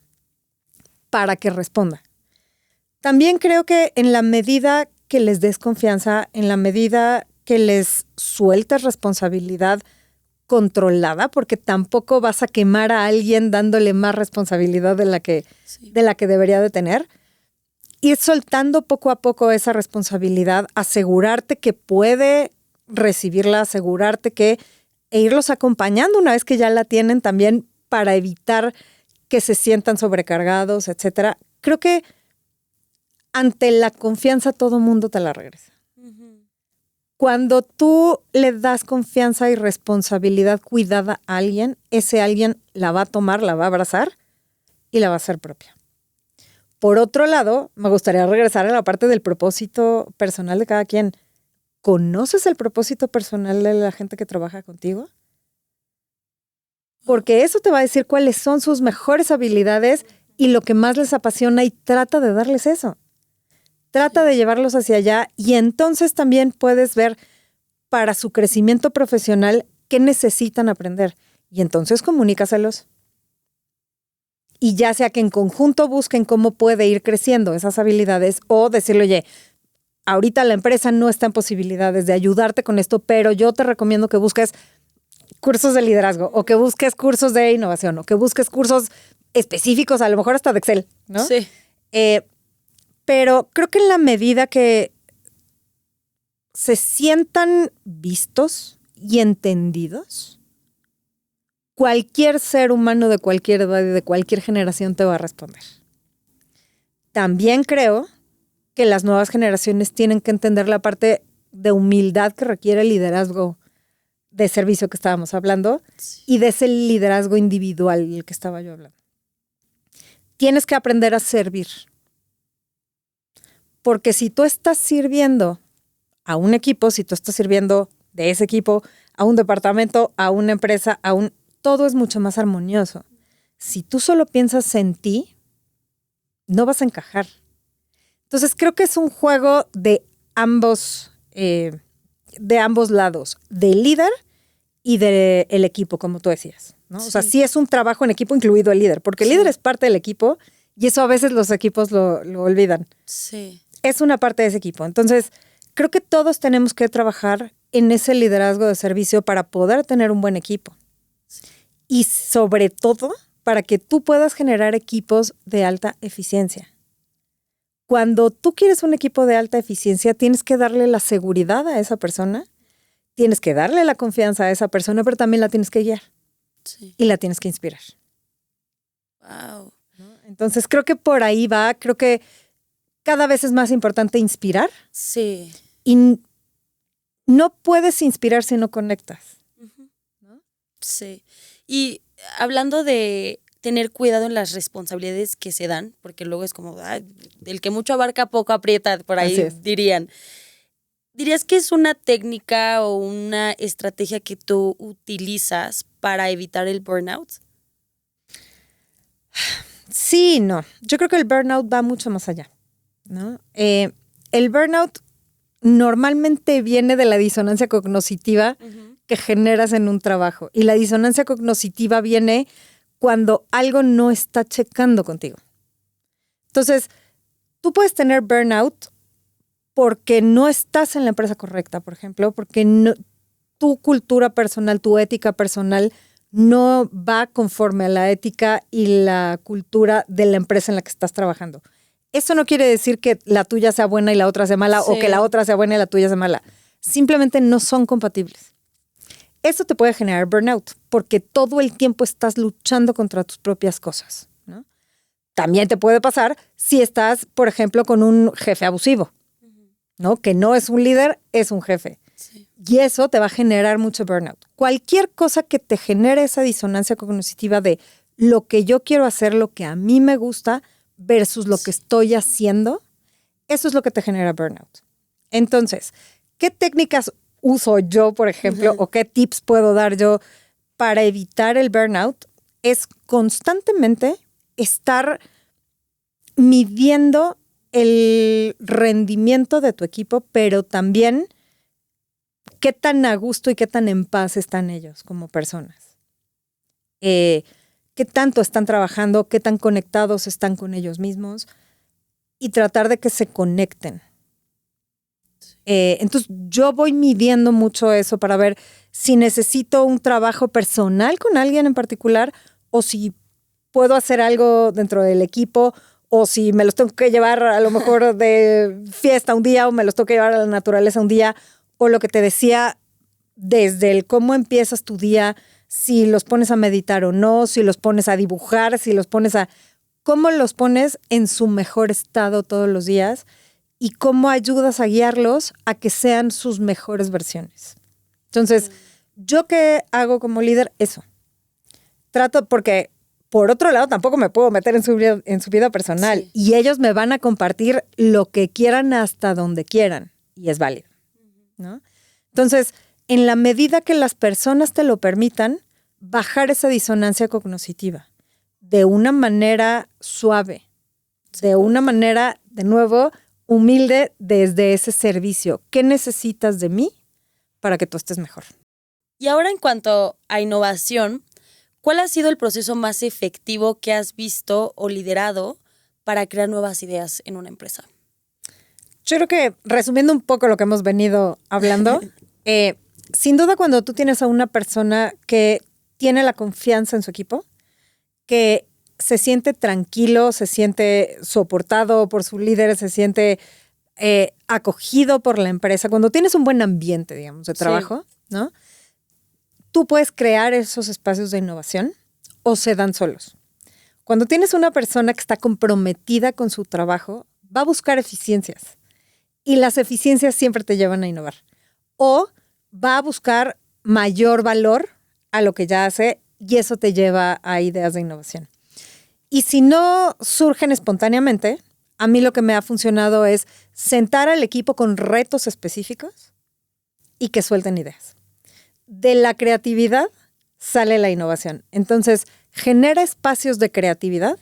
para que responda. También creo que en la medida que les des confianza, en la medida que les sueltes responsabilidad controlada, porque tampoco vas a quemar a alguien dándole más responsabilidad de la que debería de tener, ir soltando poco a poco esa responsabilidad, asegurarte que puede recibirla, asegurarte que e irlos acompañando una vez que ya la tienen también para evitar que se sientan sobrecargados, etcétera. Creo que ante la confianza todo mundo te la regresa. Uh-huh. Cuando tú le das confianza y responsabilidad cuidada a alguien, ese alguien la va a tomar, la va a abrazar y la va a hacer propia. Por otro lado, me gustaría regresar a la parte del propósito personal de cada quien. ¿Conoces el propósito personal de la gente que trabaja contigo? Porque eso te va a decir cuáles son sus mejores habilidades y lo que más les apasiona y trata de darles eso. Trata de llevarlos hacia allá y entonces también puedes ver para su crecimiento profesional qué necesitan aprender. Y entonces comunícaselos. Y ya sea que en conjunto busquen cómo puede ir creciendo esas habilidades o decirle, oye, ahorita la empresa no está en posibilidades de ayudarte con esto, pero yo te recomiendo que busques cursos de liderazgo o que busques cursos de innovación o que busques cursos específicos, a lo mejor hasta de Excel, ¿no? Sí. Pero creo que en la medida que se sientan vistos y entendidos, cualquier ser humano de cualquier edad y de cualquier generación te va a responder. También creo que las nuevas generaciones tienen que entender la parte de humildad que requiere el liderazgo de servicio que estábamos hablando y de ese liderazgo individual del que estaba yo hablando. Tienes que aprender a servir. Porque si tú estás sirviendo a un equipo, si tú estás sirviendo de ese equipo a un departamento, a una empresa, todo es mucho más armonioso. Si tú solo piensas en ti, no vas a encajar. Entonces creo que es un juego de ambos lados, del líder y del equipo, como tú decías, ¿no? Sí. O sea, sí es un trabajo en equipo, incluido el líder, porque el líder es parte del equipo y eso a veces los equipos lo olvidan. Sí. Es una parte de ese equipo. Entonces, creo que todos tenemos que trabajar en ese liderazgo de servicio para poder tener un buen equipo. Sí. Y sobre todo, para que tú puedas generar equipos de alta eficiencia. Cuando tú quieres un equipo de alta eficiencia, tienes que darle la seguridad a esa persona, tienes que darle la confianza a esa persona, pero también la tienes que guiar. Sí. Y la tienes que inspirar. Wow. ¿No? Entonces, creo que por ahí va. Creo que cada vez es más importante inspirar. Sí. Y no puedes inspirar si no conectas. Uh-huh. ¿No? Sí. Y hablando de tener cuidado en las responsabilidades que se dan, porque luego es como, el que mucho abarca, poco aprieta, por ahí dirían. ¿Dirías que es una técnica o una estrategia que tú utilizas para evitar el burnout? Sí, no. Yo creo que el burnout va mucho más allá, ¿no? El burnout normalmente viene de la disonancia cognitiva que generas en un trabajo. Y la disonancia cognitiva viene cuando algo no está checando contigo. Entonces, tú puedes tener burnout porque no estás en la empresa correcta, por ejemplo, porque tu cultura personal, tu ética personal no va conforme a la ética y la cultura de la empresa en la que estás trabajando. Eso no quiere decir que la tuya sea buena y la otra sea mala, o que la otra sea buena y la tuya sea mala. Simplemente no son compatibles. Eso te puede generar burnout, porque todo el tiempo estás luchando contra tus propias cosas, ¿no? También te puede pasar si estás, por ejemplo, con un jefe abusivo, ¿no? Que no es un líder, es un jefe. Sí. Y eso te va a generar mucho burnout. Cualquier cosa que te genere esa disonancia cognitiva de lo que yo quiero hacer, lo que a mí me gusta, versus lo que estoy haciendo, eso es lo que te genera burnout. Entonces, ¿qué técnicas uso yo, por ejemplo, o qué tips puedo dar yo para evitar el burnout? Es constantemente estar midiendo el rendimiento de tu equipo, pero también qué tan a gusto y qué tan en paz están ellos como personas. Qué tanto están trabajando, qué tan conectados están con ellos mismos y tratar de que se conecten. Entonces yo voy midiendo mucho eso para ver si necesito un trabajo personal con alguien en particular o si puedo hacer algo dentro del equipo o si me los tengo que llevar a lo mejor de fiesta un día o me los tengo que llevar a la naturaleza un día, o lo que te decía desde el cómo empiezas tu día, si los pones a meditar o no, si los pones a dibujar, si los pones a... ¿Cómo los pones en su mejor estado todos los días? Y cómo ayudas a guiarlos a que sean sus mejores versiones. Entonces, ¿yo qué hago como líder? Eso. Trato, porque por otro lado tampoco me puedo meter en su vida personal. Sí. Y ellos me van a compartir lo que quieran hasta donde quieran. Y es válido, ¿no? Entonces, en la medida que las personas te lo permitan, bajar esa disonancia cognitiva de una manera suave, de una manera, de nuevo, humilde desde ese servicio. ¿Qué necesitas de mí para que tú estés mejor? Y ahora, en cuanto a innovación, ¿cuál ha sido el proceso más efectivo que has visto o liderado para crear nuevas ideas en una empresa? Yo creo que, resumiendo un poco lo que hemos venido hablando, sin duda cuando tú tienes a una persona que tiene la confianza en su equipo, que se siente tranquilo, se siente soportado por su líder, se siente acogido por la empresa, cuando tienes un buen ambiente, digamos, de trabajo, ¿no? Tú puedes crear esos espacios de innovación o se dan solos. Cuando tienes una persona que está comprometida con su trabajo, va a buscar eficiencias. Y las eficiencias siempre te llevan a innovar. O va a buscar mayor valor a lo que ya hace y eso te lleva a ideas de innovación. Y si no surgen espontáneamente, a mí lo que me ha funcionado es sentar al equipo con retos específicos y que suelten ideas. De la creatividad sale la innovación. Entonces, genera espacios de creatividad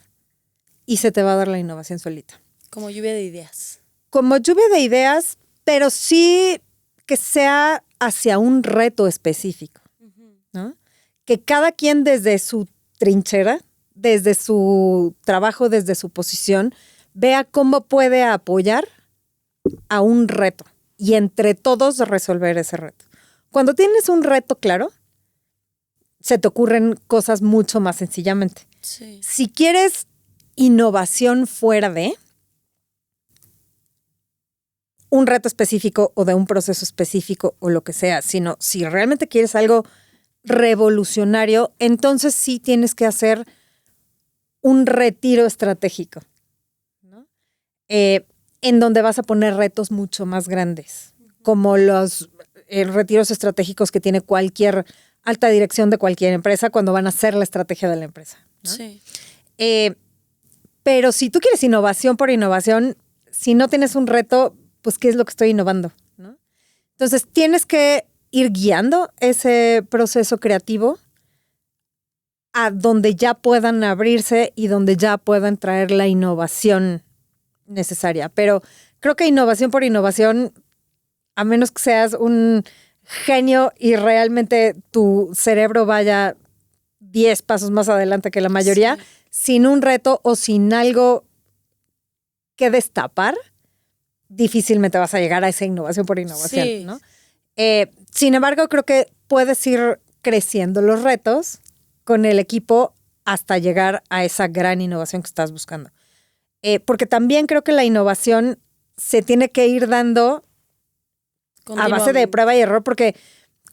y se te va a dar la innovación solita. Como lluvia de ideas. Como lluvia de ideas, pero sí que sea hacia un reto específico, ¿no? Que cada quien desde su trinchera, desde su trabajo, desde su posición, vea cómo puede apoyar a un reto y entre todos resolver ese reto. Cuando tienes un reto claro, se te ocurren cosas mucho más sencillamente. Sí. Si quieres innovación fuera de un reto específico o de un proceso específico o lo que sea, sino si realmente quieres algo revolucionario, entonces sí tienes que hacer un retiro estratégico, ¿no? En donde vas a poner retos mucho más grandes, como los retiros estratégicos que tiene cualquier alta dirección de cualquier empresa cuando van a hacer la estrategia de la empresa, ¿no? Sí. Pero si tú quieres innovación por innovación, si no tienes un reto, pues ¿qué es lo que estoy innovando, ¿no? Entonces tienes que ir guiando ese proceso creativo a donde ya puedan abrirse y donde ya puedan traer la innovación necesaria. Pero creo que innovación por innovación, a menos que seas un genio y realmente tu cerebro vaya 10 pasos más adelante que la mayoría, sí, sin un reto o sin algo que destapar, difícilmente vas a llegar a esa innovación por innovación, sí, ¿no? Sin embargo, creo que puedes ir creciendo los retos con el equipo hasta llegar a esa gran innovación que estás buscando. Porque también creo que la innovación se tiene que ir dando a base de prueba y error, porque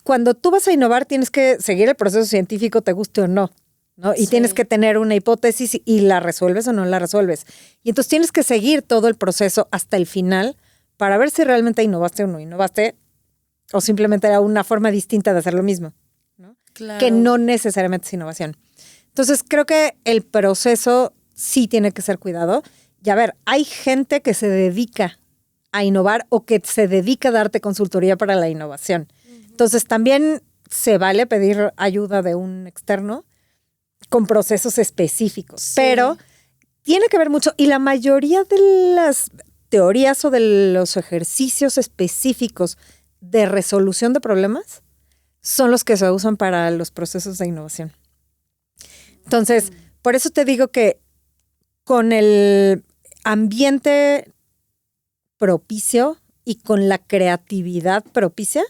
cuando tú vas a innovar tienes que seguir el proceso científico, te guste o no, ¿no? Y sí, tienes que tener una hipótesis y la resuelves o no la resuelves. Y entonces tienes que seguir todo el proceso hasta el final para ver si realmente innovaste o no innovaste o simplemente era una forma distinta de hacer lo mismo, ¿no? Claro. Que no necesariamente es innovación. Entonces creo que el proceso sí tiene que ser cuidado. Y a ver, hay gente que se dedica a innovar o que se dedica a darte consultoría para la innovación. Entonces también se vale pedir ayuda de un externo con procesos específicos, sí, pero tiene que ver mucho y la mayoría de las teorías o de los ejercicios específicos de resolución de problemas son los que se usan para los procesos de innovación. Entonces, por eso te digo que con el ambiente propicio y con la creatividad propicia,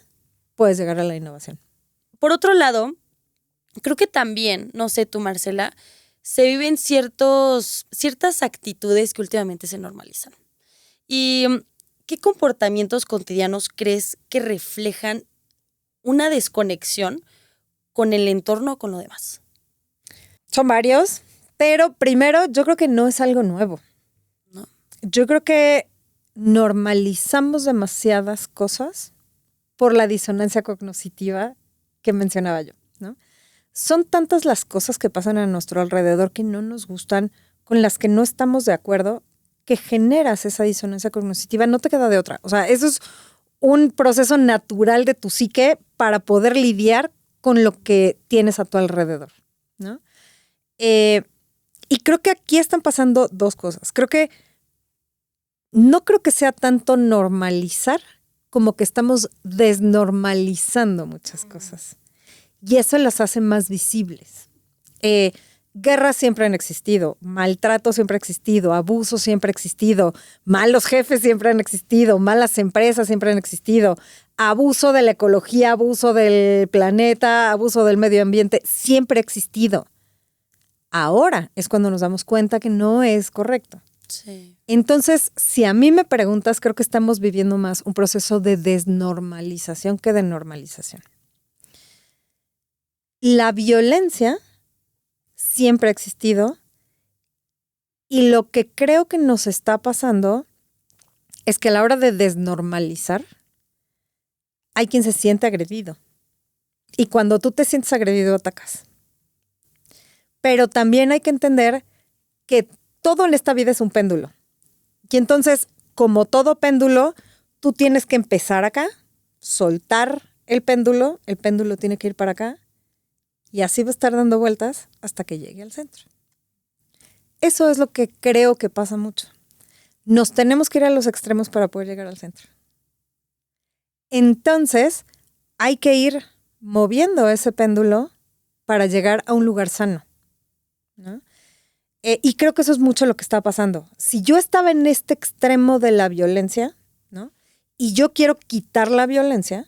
puedes llegar a la innovación. Por otro lado, creo que también, no sé tú, Marcela, se viven ciertas actitudes que últimamente se normalizan. ¿Y qué comportamientos cotidianos crees que reflejan una desconexión con el entorno o con lo demás? Son varios, pero primero yo creo que no es algo nuevo. No. Yo creo que normalizamos demasiadas cosas por la disonancia cognitiva que mencionaba yo, ¿no? Son tantas las cosas que pasan a nuestro alrededor que no nos gustan, con las que no estamos de acuerdo, que generas esa disonancia cognitiva, no te queda de otra. O sea, eso es un proceso natural de tu psique para poder lidiar con lo que tienes a tu alrededor, ¿no? Y creo que aquí están pasando dos cosas. No creo que sea tanto normalizar como que estamos desnormalizando muchas cosas. Y eso las hace más visibles. guerras siempre han existido, maltrato siempre ha existido, abuso siempre ha existido, malos jefes siempre han existido, malas empresas siempre han existido, abuso de la ecología, abuso del planeta, abuso del medio ambiente, siempre ha existido. Ahora es cuando nos damos cuenta que no es correcto. Sí. Entonces, si a mí me preguntas, creo que estamos viviendo más un proceso de desnormalización que de normalización. La violencia siempre ha existido y lo que creo que nos está pasando es que a la hora de desnormalizar hay quien se siente agredido y cuando tú te sientes agredido atacas. Pero también hay que entender que todo en esta vida es un péndulo y entonces como todo péndulo tú tienes que empezar acá, soltar el péndulo tiene que ir para acá. Y así va a estar dando vueltas hasta que llegue al centro. Eso es lo que creo que pasa mucho. Nos tenemos que ir a los extremos para poder llegar al centro. Entonces, hay que ir moviendo ese péndulo para llegar a un lugar sano, ¿no? Y creo que eso es mucho lo que está pasando. Si yo estaba en este extremo de la violencia, ¿no? Y yo quiero quitar la violencia,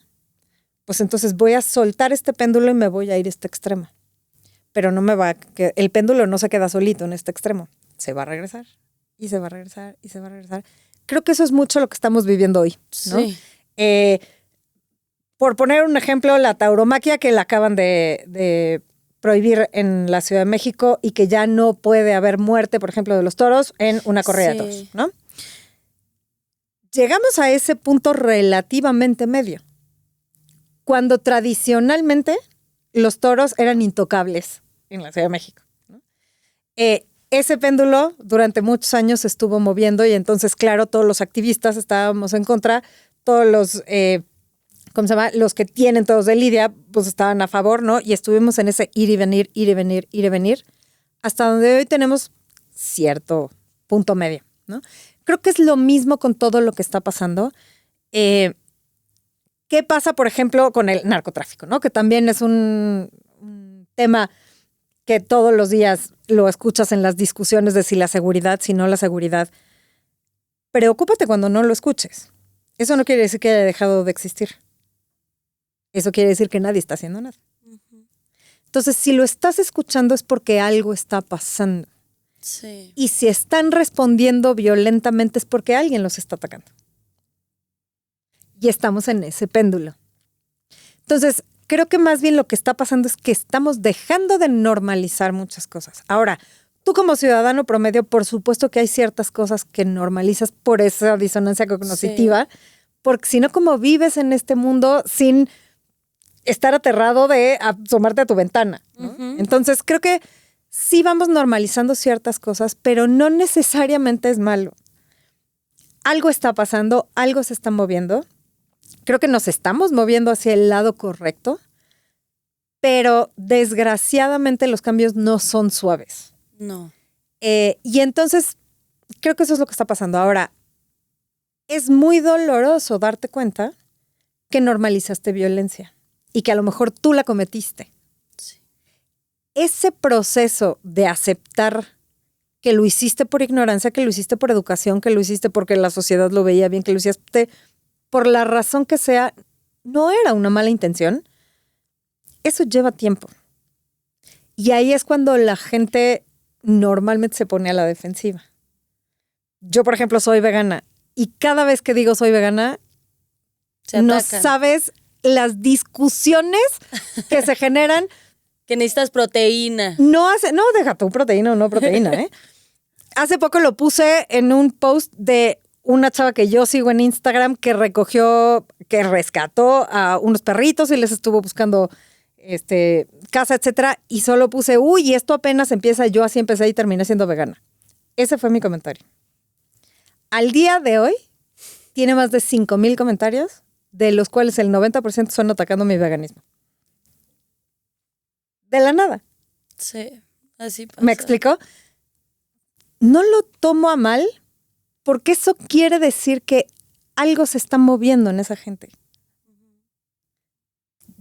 pues entonces voy a soltar este péndulo y me voy a ir a este extremo. Pero no me va, que el péndulo no se queda solito en este extremo. Se va a regresar, y se va a regresar, y se va a regresar. Creo que eso es mucho lo que estamos viviendo hoy, ¿no? Sí. Por poner un ejemplo, la tauromaquia que la acaban de prohibir en la Ciudad de México y que ya no puede haber muerte, por ejemplo, de los toros en una corrida de toros, ¿no? Llegamos a ese punto relativamente medio. Cuando tradicionalmente los toros eran intocables en la Ciudad de México, ¿no? Ese péndulo durante muchos años se estuvo moviendo y entonces, claro, todos los activistas estábamos en contra, todos los, ¿cómo se llama? Los que tienen todos de lidia, pues estaban a favor, ¿no? Y estuvimos en ese ir y venir, ir y venir, ir y venir, hasta donde hoy tenemos cierto punto medio, ¿no? Creo que es lo mismo con todo lo que está pasando. ¿Qué pasa, por ejemplo, con el narcotráfico, ¿no? Que también es un tema que todos los días lo escuchas en las discusiones de si la seguridad, si no la seguridad. Preocúpate cuando no lo escuches. Eso no quiere decir que haya dejado de existir. Eso quiere decir que nadie está haciendo nada. Uh-huh. Entonces, si lo estás escuchando es porque algo está pasando. Sí. Y si están respondiendo violentamente es porque alguien los está atacando. Y estamos en ese péndulo. Entonces, creo que más bien lo que está pasando es que estamos dejando de normalizar muchas cosas. Ahora, tú como ciudadano promedio, por supuesto que hay ciertas cosas que normalizas por esa disonancia cognitiva, sí. Porque si no, ¿cómo vives en este mundo sin estar aterrado de asomarte a tu ventana, ¿no? Uh-huh. Entonces, creo que sí vamos normalizando ciertas cosas, pero no necesariamente es malo. Algo está pasando, algo se está moviendo. Creo que nos estamos moviendo hacia el lado correcto, pero desgraciadamente los cambios no son suaves. No. Y entonces creo que eso es lo que está pasando. Ahora, es muy doloroso darte cuenta que normalizaste violencia y que a lo mejor tú la cometiste. Sí. Ese proceso de aceptar que lo hiciste por ignorancia, que lo hiciste por educación, que lo hiciste porque la sociedad lo veía bien, que lo hiciste por la razón que sea, no era una mala intención. Eso lleva tiempo. Y ahí es cuando la gente normalmente se pone a la defensiva. Yo, por ejemplo, soy vegana y cada vez que digo soy vegana, no sabes las discusiones que se generan. Que necesitas proteína. No, deja tu proteína o no proteína, ¿eh? Hace poco lo puse en un post de una chava que yo sigo en Instagram que rescató a unos perritos y les estuvo buscando casa, etcétera, y solo puse, uy, esto apenas empieza, yo así empecé y terminé siendo vegana. Ese fue mi comentario. Al día de hoy, tiene más de 5,000 comentarios, de los cuales el 90% son atacando mi veganismo. De la nada. Sí, así pasa. ¿Me explico? No lo tomo a mal, porque eso quiere decir que algo se está moviendo en esa gente.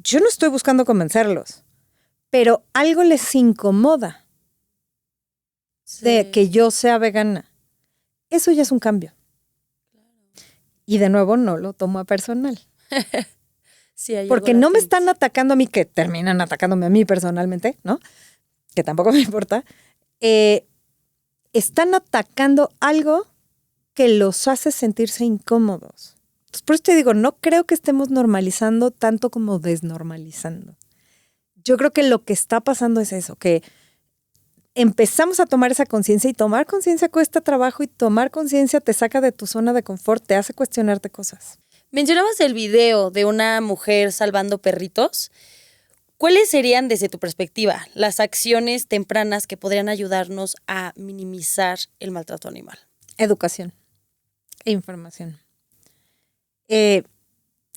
Yo no estoy buscando convencerlos, pero algo les incomoda. de que yo sea vegana. Eso ya es un cambio. Y de nuevo no lo tomo a personal. Sí, hay Porque algo no me latente. están atacando a mí, que terminan atacándome a mí personalmente, ¿no? Que tampoco me importa. Están atacando algo que los hace sentirse incómodos. Entonces, por eso te digo, no creo que estemos normalizando tanto como desnormalizando. Yo creo que lo que está pasando es eso, que empezamos a tomar esa conciencia y tomar conciencia cuesta trabajo y tomar conciencia te saca de tu zona de confort, te hace cuestionarte cosas. Mencionabas el video de una mujer salvando perritos. ¿Cuáles serían, desde tu perspectiva, las acciones tempranas que podrían ayudarnos a minimizar el maltrato animal? Educación e información.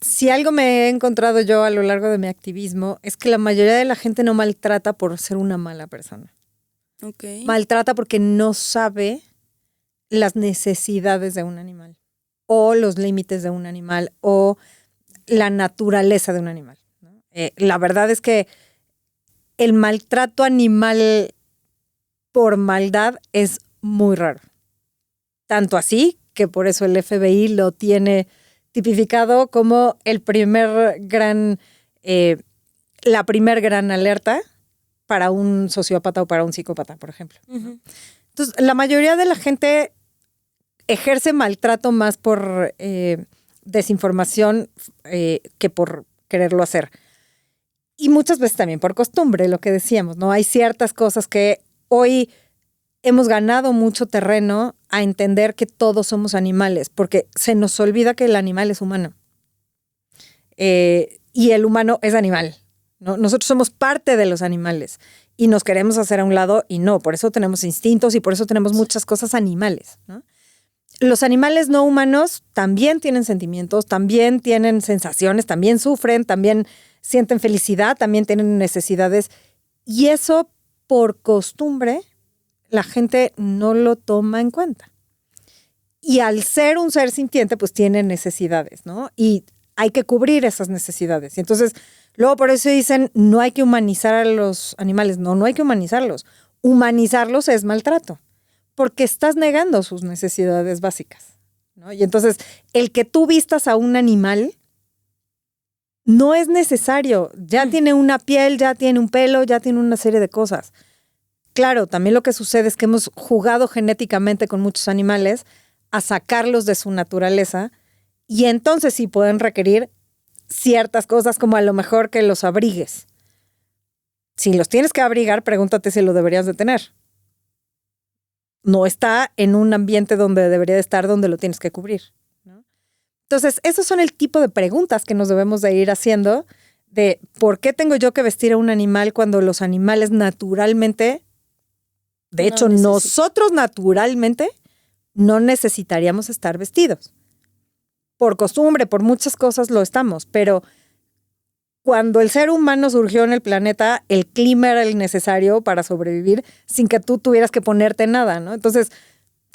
Si algo me he encontrado yo a lo largo de mi activismo es que la mayoría de la gente no maltrata por ser una mala persona. Okay. Maltrata porque no sabe las necesidades de un animal o los límites de un animal o la naturaleza de un animal, ¿no? La verdad es que el maltrato animal por maldad es muy raro. Tanto así que por eso el FBI lo tiene tipificado como la primer gran alerta para un sociópata o para un psicópata, por ejemplo. Uh-huh. Entonces, la mayoría de la gente ejerce maltrato más por desinformación que por quererlo hacer. Y muchas veces también por costumbre, lo que decíamos, ¿no? Hay ciertas cosas que hoy hemos ganado mucho terreno a entender que todos somos animales, porque se nos olvida que el animal es humano. Y el humano es animal, ¿no? Nosotros somos parte de los animales y nos queremos hacer a un lado y no, por eso tenemos instintos y por eso tenemos muchas cosas animales, ¿no? Los animales no humanos también tienen sentimientos, también tienen sensaciones, también sufren, también sienten felicidad, también tienen necesidades. Y eso, por costumbre, la gente no lo toma en cuenta. Y al ser un ser sintiente, pues tiene necesidades, ¿no? Y hay que cubrir esas necesidades. Y entonces, luego por eso dicen, no hay que humanizar a los animales. No, no hay que humanizarlos. Humanizarlos es maltrato, porque estás negando sus necesidades básicas, ¿no? Y entonces, el que tú vistas a un animal no es necesario. Ya tiene una piel, ya tiene un pelo, ya tiene una serie de cosas. Claro, también lo que sucede es que hemos jugado genéticamente con muchos animales a sacarlos de su naturaleza y entonces sí pueden requerir ciertas cosas, como a lo mejor que los abrigues. Si los tienes que abrigar, pregúntate si lo deberías de tener. No está en un ambiente donde debería de estar, donde lo tienes que cubrir, ¿no? Entonces, esos son el tipo de preguntas que nos debemos de ir haciendo de ¿por qué tengo yo que vestir a un animal cuando los animales naturalmente, de hecho, nosotros naturalmente no necesitaríamos estar vestidos? Por costumbre, por muchas cosas lo estamos, pero cuando el ser humano surgió en el planeta, el clima era el necesario para sobrevivir sin que tú tuvieras que ponerte nada, ¿no? Entonces,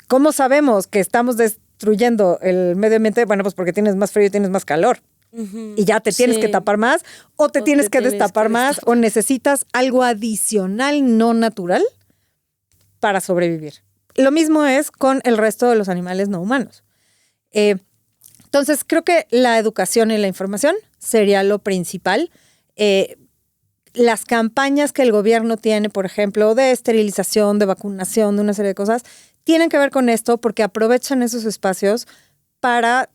¿cómo sabemos que estamos destruyendo el medio ambiente? Bueno, pues porque tienes más frío y tienes más calor. Uh-huh. Y ya te tienes que tapar más, o te tienes que destapar más, o necesitas algo adicional no natural para sobrevivir. Lo mismo es con el resto de los animales no humanos. Entonces, creo que la educación y la información sería lo principal. Las campañas que el gobierno tiene, por ejemplo, de esterilización, de vacunación, de una serie de cosas, tienen que ver con esto porque aprovechan esos espacios para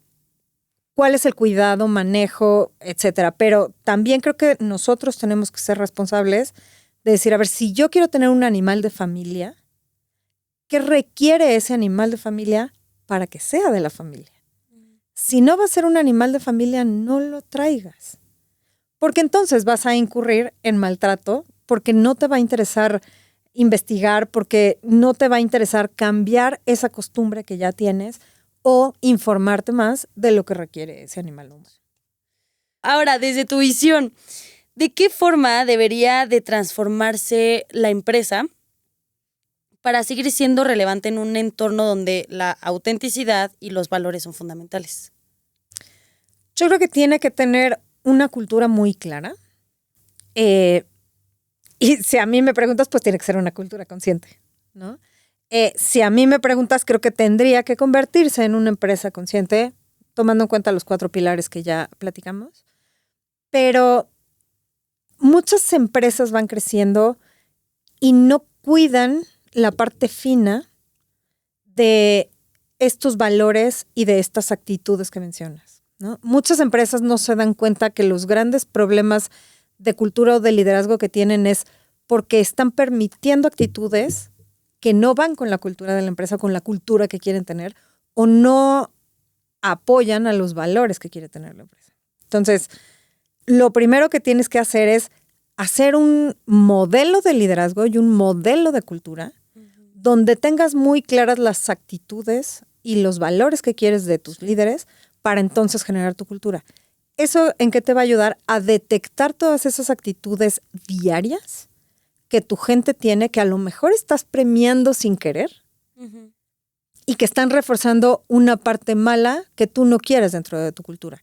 cuál es el cuidado, manejo, etcétera. Pero también creo que nosotros tenemos que ser responsables de decir, a ver, si yo quiero tener un animal de familia, ¿qué requiere ese animal de familia para que sea de la familia? Si no va a ser un animal de familia, no lo traigas. Porque entonces vas a incurrir en maltrato, porque no te va a interesar investigar, porque no te va a interesar cambiar esa costumbre que ya tienes o informarte más de lo que requiere ese animal humano. Ahora, desde tu visión, ¿de qué forma debería de transformarse la empresa para seguir siendo relevante en un entorno donde la autenticidad y los valores son fundamentales? Yo creo que tiene que tener una cultura muy clara. Y si a mí me preguntas, pues tiene que ser una cultura consciente, ¿no? Si a mí me preguntas, creo que tendría que convertirse en una empresa consciente, tomando en cuenta los 4 pilares que ya platicamos. Pero muchas empresas van creciendo y no cuidan la parte fina de estos valores y de estas actitudes que mencionas, ¿no? Muchas empresas no se dan cuenta que los grandes problemas de cultura o de liderazgo que tienen es porque están permitiendo actitudes que no van con la cultura de la empresa, con la cultura que quieren tener, o no apoyan a los valores que quiere tener la empresa. Entonces, lo primero que tienes que hacer es hacer un modelo de liderazgo y un modelo de cultura donde tengas muy claras las actitudes y los valores que quieres de tus líderes para entonces generar tu cultura. ¿Eso en qué te va a ayudar? A detectar todas esas actitudes diarias que tu gente tiene, que a lo mejor estás premiando sin querer y que están reforzando una parte mala que tú no quieres dentro de tu cultura.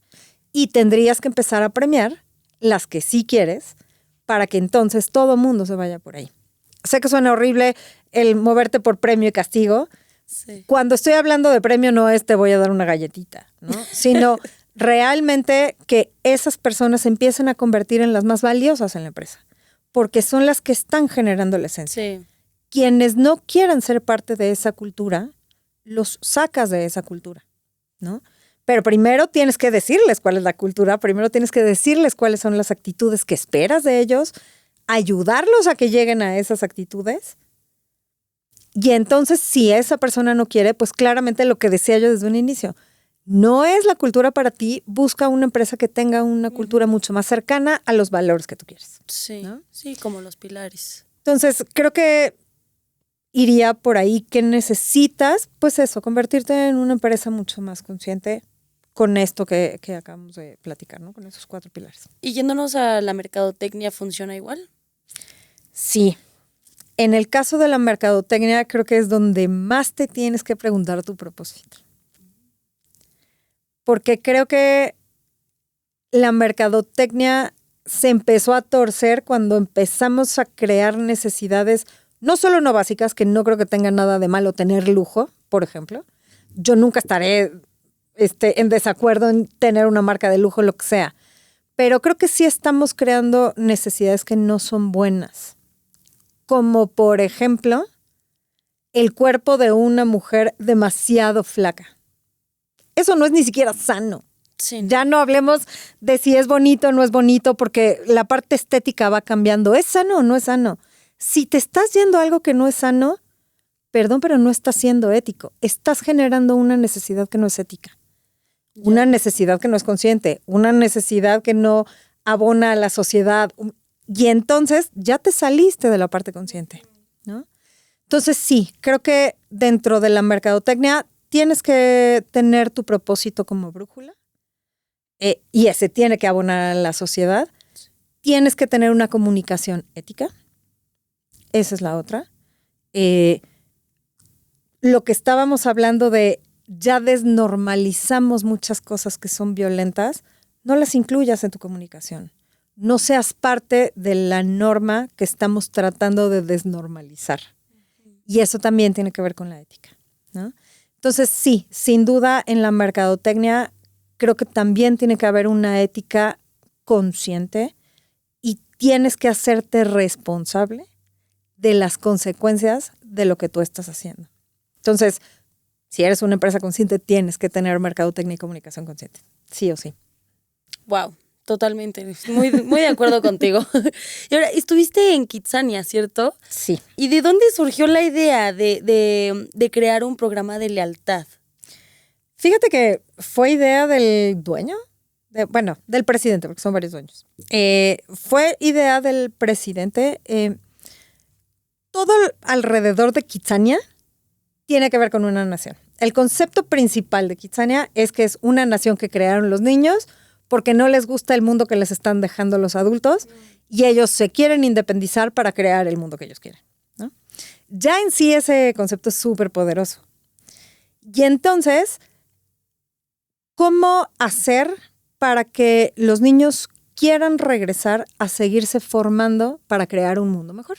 Y tendrías que empezar a premiar las que sí quieres para que entonces todo mundo se vaya por ahí. Sé que suena horrible el moverte por premio y castigo. Sí. Cuando estoy hablando de premio no es te voy a dar una galletita, ¿no? Sino realmente que esas personas se empiecen a convertir en las más valiosas en la empresa, porque son las que están generando la esencia. Sí. Quienes no quieran ser parte de esa cultura, los sacas de esa cultura, ¿no? Pero primero tienes que decirles cuál es la cultura, primero tienes que decirles cuáles son las actitudes que esperas de ellos, ayudarlos a que lleguen a esas actitudes. Y entonces, si esa persona no quiere, pues claramente lo que decía yo desde un inicio, no es la cultura para ti, busca una empresa que tenga una cultura mucho más cercana a los valores que tú quieres. Sí, ¿no? Sí, como los pilares. Entonces, creo que iría por ahí que necesitas, pues eso, convertirte en una empresa mucho más consciente con esto que acabamos de platicar, ¿no? Con esos 4 pilares. Y yéndonos a la mercadotecnia, ¿funciona igual? Sí. En el caso de la mercadotecnia, creo que es donde más te tienes que preguntar tu propósito. Porque creo que la mercadotecnia se empezó a torcer cuando empezamos a crear necesidades, no solo no básicas, que no creo que tenga nada de malo tener lujo, por ejemplo. Yo nunca estaré en desacuerdo en tener una marca de lujo, lo que sea. Pero creo que sí estamos creando necesidades que no son buenas. Como por ejemplo, el cuerpo de una mujer demasiado flaca. Eso no es ni siquiera sano. Sí. Ya no hablemos de si es bonito o no es bonito, porque la parte estética va cambiando. ¿Es sano o no es sano? Si te estás yendo a algo que no es sano, perdón, pero no estás siendo ético. Estás generando una necesidad que no es ética. Una necesidad que no es consciente. Una necesidad que no abona a la sociedad. Y entonces ya te saliste de la parte consciente, ¿no? Entonces sí, creo que dentro de la mercadotecnia tienes que tener tu propósito como brújula. Y ese tiene que abonar a la sociedad. Tienes que tener una comunicación ética. Esa es la otra. Lo que estábamos hablando de ya desnormalizamos muchas cosas que son violentas, no las incluyas en tu comunicación. No seas parte de la norma que estamos tratando de desnormalizar. Y eso también tiene que ver con la ética, ¿no? Entonces, sí, sin duda en la mercadotecnia creo que también tiene que haber una ética consciente y tienes que hacerte responsable de las consecuencias de lo que tú estás haciendo. Entonces, si eres una empresa consciente, tienes que tener mercadotecnia y comunicación consciente, sí o sí. Wow, totalmente. Muy, muy de acuerdo contigo. Y ahora, estuviste en Kitsania, ¿cierto? Sí. ¿Y de dónde surgió la idea de crear un programa de lealtad? Fíjate que fue idea del dueño, del presidente, porque son varios dueños. Fue idea del presidente. Todo alrededor de Kitsania tiene que ver con una nación. El concepto principal de Kitsania es que es una nación que crearon los niños porque no les gusta el mundo que les están dejando los adultos y ellos se quieren independizar para crear el mundo que ellos quieren, ¿no? Ya en sí ese concepto es súper poderoso. Y entonces, ¿cómo hacer para que los niños quieran regresar a seguirse formando para crear un mundo mejor?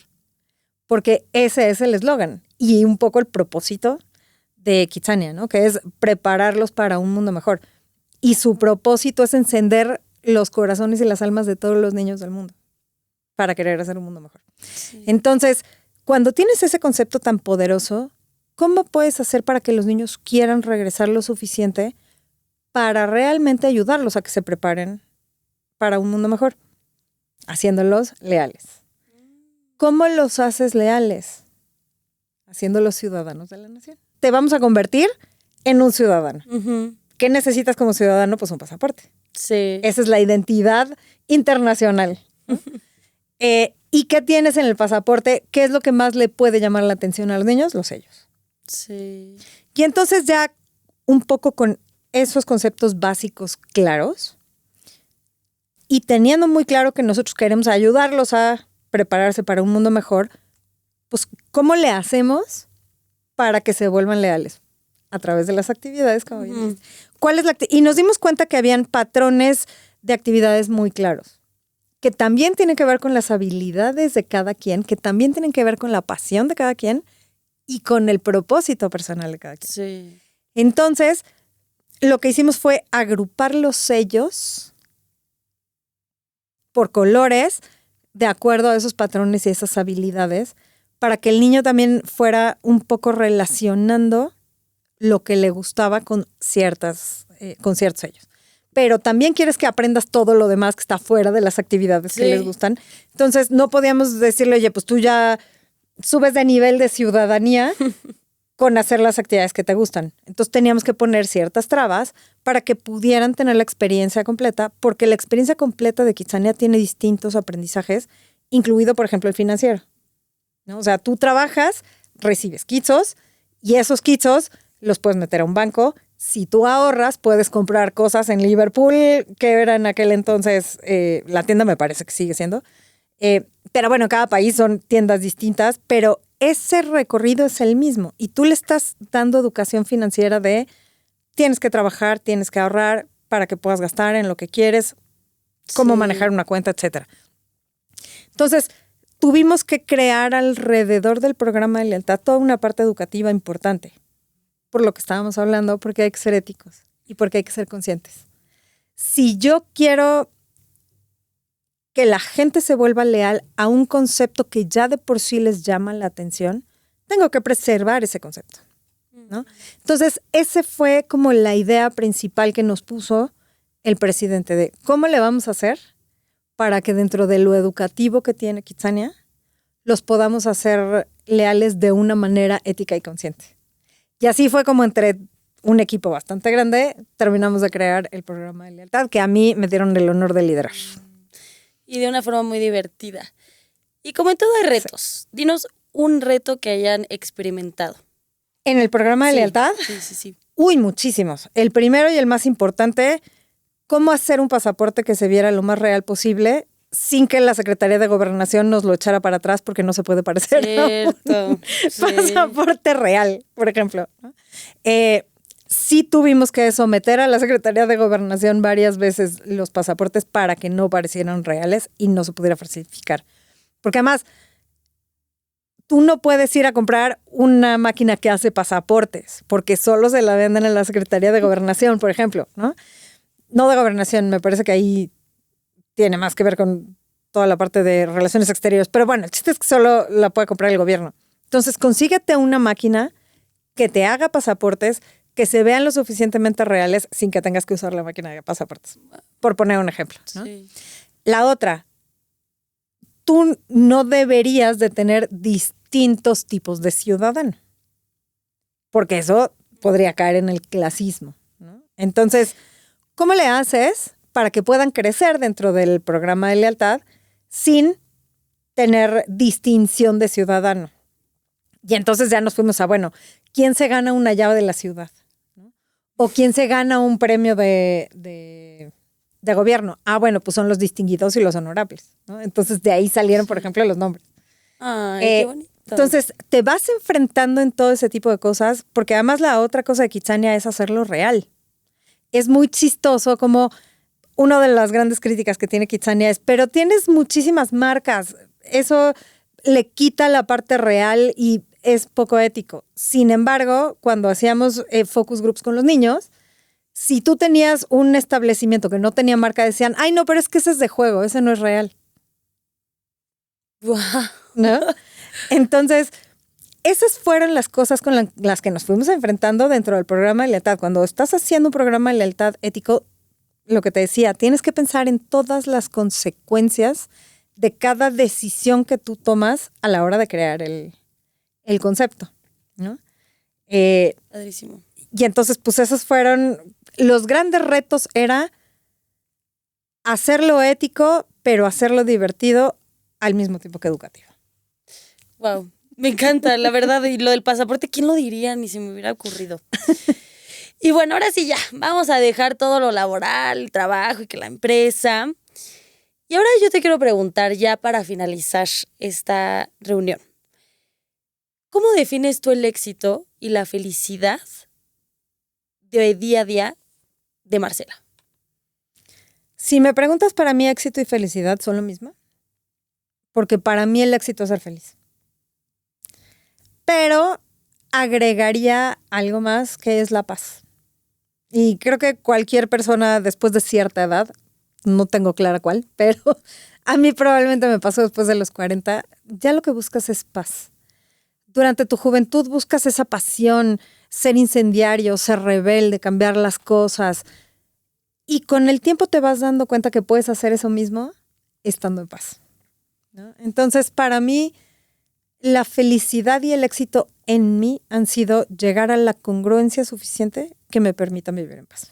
porque ese es el eslogan y un poco el propósito de Kitsania, ¿no? Que es prepararlos para un mundo mejor. Y su propósito es encender los corazones y las almas de todos los niños del mundo para querer hacer un mundo mejor. Sí. Entonces, cuando tienes ese concepto tan poderoso, ¿cómo puedes hacer para que los niños quieran regresar lo suficiente para realmente ayudarlos a que se preparen para un mundo mejor? Haciéndolos leales. ¿Cómo los haces leales? Haciéndolos ciudadanos de la nación. Te vamos a convertir en un ciudadano. Uh-huh. ¿Qué necesitas como ciudadano? Pues un pasaporte. Sí. Esa es la identidad internacional. ¿Y qué tienes en el pasaporte? ¿Qué es lo que más le puede llamar la atención a los niños? Los sellos. Sí. Y entonces ya un poco con esos conceptos básicos claros y teniendo muy claro que nosotros queremos ayudarlos a prepararse para un mundo mejor, pues ¿cómo le hacemos para que se vuelvan leales? A través de las actividades, como bien dijiste. ¿Cuál es y nos dimos cuenta que habían patrones de actividades muy claros, que también tienen que ver con las habilidades de cada quien, que también tienen que ver con la pasión de cada quien y con el propósito personal de cada quien. Sí. Entonces, lo que hicimos fue agrupar los sellos por colores de acuerdo a esos patrones y esas habilidades para que el niño también fuera un poco relacionando lo que le gustaba con ciertos sellos. Pero también quieres que aprendas todo lo demás que está fuera de las actividades que les gustan. Entonces, no podíamos decirle, oye, pues tú ya subes de nivel de ciudadanía con hacer las actividades que te gustan. Entonces, teníamos que poner ciertas trabas para que pudieran tener la experiencia completa, porque la experiencia completa de Kitsania tiene distintos aprendizajes, incluido, por ejemplo, el financiero, ¿no? O sea, tú trabajas, recibes kitsos, y esos kitsos los puedes meter a un banco. Si tú ahorras, puedes comprar cosas en Liverpool, que era en aquel entonces, la tienda me parece que sigue siendo. Pero bueno, cada país son tiendas distintas, pero ese recorrido es el mismo. Y tú le estás dando educación financiera de tienes que trabajar, tienes que ahorrar para que puedas gastar en lo que quieres, cómo manejar una cuenta, etc. Entonces, tuvimos que crear alrededor del programa de lealtad toda una parte educativa importante, por lo que estábamos hablando, porque hay que ser éticos y porque hay que ser conscientes. Si yo quiero que la gente se vuelva leal a un concepto que ya de por sí les llama la atención, tengo que preservar ese concepto, ¿no? Entonces, ese fue como la idea principal que nos puso el presidente de cómo le vamos a hacer para que dentro de lo educativo que tiene Kitsania, los podamos hacer leales de una manera ética y consciente. Y así fue como entre un equipo bastante grande terminamos de crear el programa de lealtad, que a mí me dieron el honor de liderar. Y de una forma muy divertida. Y como en todo hay retos, dinos un reto que hayan experimentado. ¿En el programa de lealtad? Sí. Uy, muchísimos. El primero y el más importante, cómo hacer un pasaporte que se viera lo más real posible sin que la Secretaría de Gobernación nos lo echara para atrás porque no se puede parecer a un pasaporte real, por ejemplo. Sí tuvimos que someter a la Secretaría de Gobernación varias veces los pasaportes para que no parecieran reales y no se pudiera falsificar. Porque además, tú no puedes ir a comprar una máquina que hace pasaportes porque solo se la venden en la Secretaría de Gobernación, por ejemplo, ¿no? No de Gobernación, me parece que ahí tiene más que ver con toda la parte de relaciones exteriores. Pero bueno, el chiste es que solo la puede comprar el gobierno. Entonces, consíguete una máquina que te haga pasaportes que se vean lo suficientemente reales sin que tengas que usar la máquina de pasaportes. Por poner un ejemplo, ¿no? Sí. La otra, tú no deberías de tener distintos tipos de ciudadano, porque eso podría caer en el clasismo, ¿no? Entonces, ¿cómo le haces para que puedan crecer dentro del programa de lealtad sin tener distinción de ciudadano? Y entonces ya nos fuimos a, bueno, ¿quién se gana una llave de la ciudad? ¿No? ¿O quién se gana un premio de gobierno? Ah, bueno, pues son los distinguidos y los honorables, ¿no? Entonces de ahí salieron, por ejemplo, los nombres. Ay, qué bonito. Entonces te vas enfrentando en todo ese tipo de cosas, porque además la otra cosa de Kitsania es hacerlo real. Es muy chistoso como una de las grandes críticas que tiene Kitsania es, pero tienes muchísimas marcas. Eso le quita la parte real y es poco ético. Sin embargo, cuando hacíamos focus groups con los niños, si tú tenías un establecimiento que no tenía marca, decían, ay, no, pero es que ese es de juego, ese no es real. Wow. ¿No? Entonces, esas fueron las cosas con las que nos fuimos enfrentando dentro del programa de lealtad. Cuando estás haciendo un programa de lealtad ético, lo que te decía, tienes que pensar en todas las consecuencias de cada decisión que tú tomas a la hora de crear el concepto, ¿no? Padrísimo. Y entonces, pues esos fueron, los grandes retos era hacerlo ético, pero hacerlo divertido al mismo tiempo que educativo. Wow, me encanta, la verdad. Y lo del pasaporte, ¿quién lo diría? Ni se me hubiera ocurrido. Y bueno, ahora sí ya, vamos a dejar todo lo laboral, el trabajo y que la empresa. Y ahora yo te quiero preguntar ya para finalizar esta reunión. ¿Cómo defines tú el éxito y la felicidad de día a día de Marcela? Si me preguntas, para mí éxito y felicidad son lo mismo, porque para mí el éxito es ser feliz. Pero agregaría algo más que es la paz. Y creo que cualquier persona después de cierta edad, no tengo clara cuál, pero a mí probablemente me pasó después de los 40, ya lo que buscas es paz. Durante tu juventud buscas esa pasión, ser incendiario, ser rebelde, cambiar las cosas. Y con el tiempo te vas dando cuenta que puedes hacer eso mismo estando en paz, ¿no? Entonces, para mí, la felicidad y el éxito en mí han sido llegar a la congruencia suficiente que me permita vivir en paz.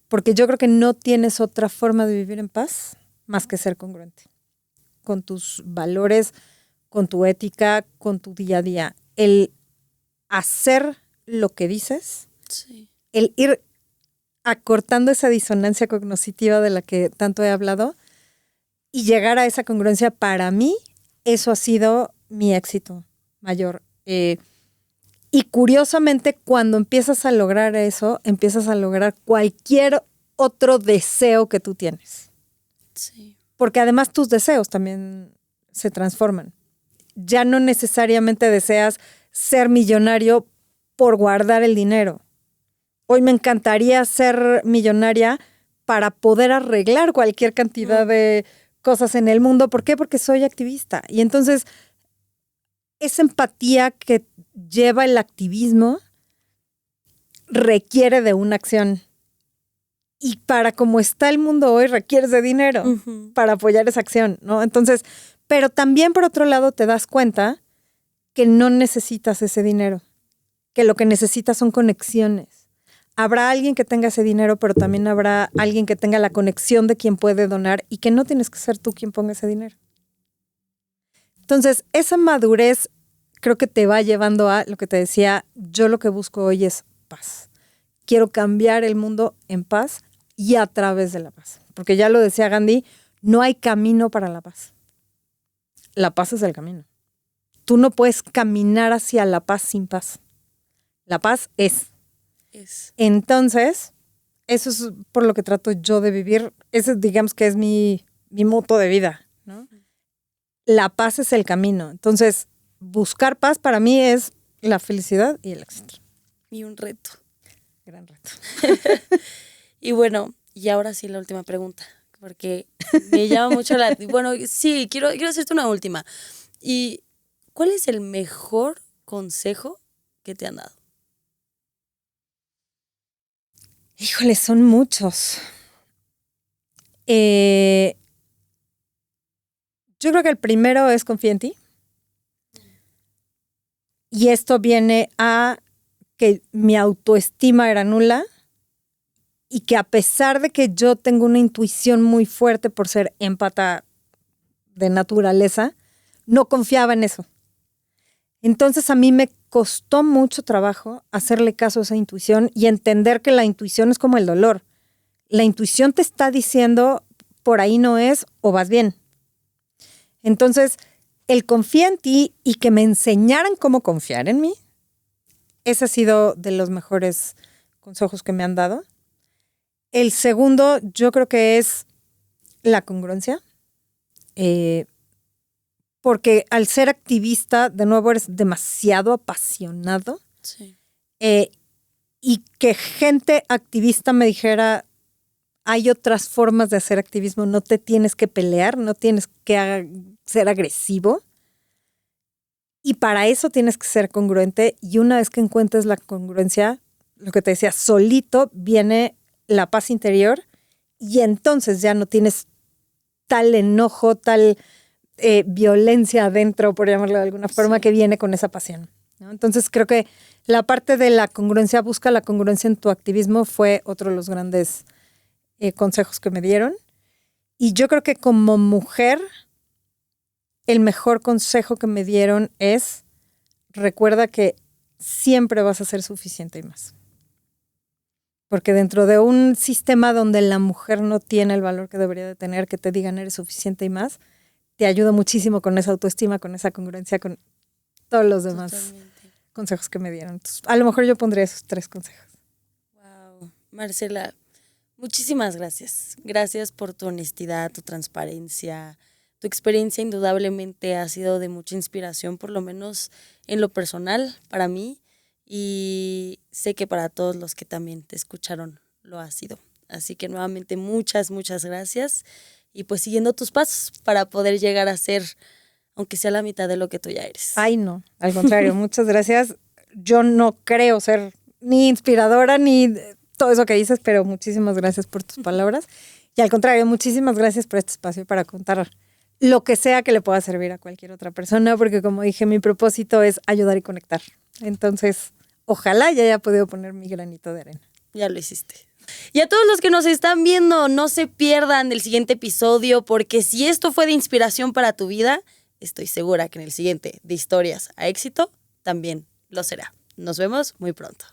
Porque yo creo que no tienes otra forma de vivir en paz más que ser congruente con tus valores, con tu ética, con tu día a día. El hacer lo que dices, Sí. el ir acortando esa disonancia cognitiva de la que tanto he hablado y llegar a esa congruencia, para mí, eso ha sido mi éxito mayor. Y curiosamente, cuando empiezas a lograr eso, empiezas a lograr cualquier otro deseo que tú tienes. Sí. Porque además tus deseos también se transforman. Ya no necesariamente deseas ser millonario por guardar el dinero. Hoy me encantaría ser millonaria para poder arreglar cualquier cantidad de cosas en el mundo. ¿Por qué? Porque soy activista. Y entonces, esa empatía que lleva el activismo requiere de una acción. Y para como está el mundo hoy, requieres de dinero para apoyar esa acción, ¿no? Entonces, pero también por otro lado te das cuenta que no necesitas ese dinero, que lo que necesitas son conexiones. Habrá alguien que tenga ese dinero, pero también habrá alguien que tenga la conexión de quien puede donar y que no tienes que ser tú quien ponga ese dinero. Entonces, esa madurez creo que te va llevando a lo que te decía, yo lo que busco hoy es paz. Quiero cambiar el mundo en paz y a través de la paz. Porque ya lo decía Gandhi, no hay camino para la paz. La paz es el camino. Tú no puedes caminar hacia la paz sin paz. La paz es. Entonces, eso es por lo que trato yo de vivir. Ese, digamos que es mi moto de vida, ¿no? La paz es el camino. Entonces, buscar paz para mí es la felicidad y el éxito. Y un reto. Gran reto. Y bueno, y ahora sí la última pregunta, porque me llama mucho la... Bueno, sí, quiero hacerte una última. ¿Y cuál es el mejor consejo que te han dado? Híjole, son muchos. Yo creo que el primero es confía en ti. Y esto viene a que mi autoestima era nula y que a pesar de que yo tengo una intuición muy fuerte por ser empata de naturaleza, no confiaba en eso. Entonces a mí me costó mucho trabajo hacerle caso a esa intuición y entender que la intuición es como el dolor. La intuición te está diciendo por ahí no es o vas bien. Entonces, el confía en ti y que me enseñaran cómo confiar en mí, ese ha sido de los mejores consejos que me han dado. El segundo, yo creo que es la congruencia. porque al ser activista, de nuevo, eres demasiado apasionado. Sí. Y que gente activista me dijera, hay otras formas de hacer activismo, no te tienes que pelear, no tienes que ser agresivo. Y para eso tienes que ser congruente. Y una vez que encuentres la congruencia, lo que te decía, solito viene la paz interior y entonces ya no tienes tal enojo, tal violencia adentro, por llamarlo de alguna forma, que viene con esa pasión, ¿no? Entonces creo que la parte de la congruencia, busca la congruencia en tu activismo, fue otro de los grandes consejos que me dieron. Y yo creo que como mujer, el mejor consejo que me dieron es, recuerda que siempre vas a ser suficiente y más. Porque dentro de un sistema donde la mujer no tiene el valor que debería de tener, que te digan eres suficiente y más, te ayuda muchísimo con esa autoestima, con esa congruencia, con todos los demás consejos que me dieron. Entonces, a lo mejor yo pondría esos 3 consejos. Wow, Marcela, muchísimas gracias. Gracias por tu honestidad, tu transparencia. Tu experiencia indudablemente ha sido de mucha inspiración, por lo menos en lo personal para mí, y sé que para todos los que también te escucharon lo ha sido. Así que nuevamente muchas gracias y pues siguiendo tus pasos para poder llegar a ser, aunque sea la mitad de lo que tú ya eres. Ay, no, al contrario, muchas gracias. Yo no creo ser ni inspiradora ni todo eso que dices, pero muchísimas gracias por tus palabras. Y al contrario, muchísimas gracias por este espacio para contar lo que sea que le pueda servir a cualquier otra persona, porque como dije, mi propósito es ayudar y conectar. Entonces, ojalá ya haya podido poner mi granito de arena. Ya lo hiciste. Y a todos los que nos están viendo, no se pierdan el siguiente episodio, porque si esto fue de inspiración para tu vida, estoy segura que en el siguiente, de historias a éxito, también lo será. Nos vemos muy pronto.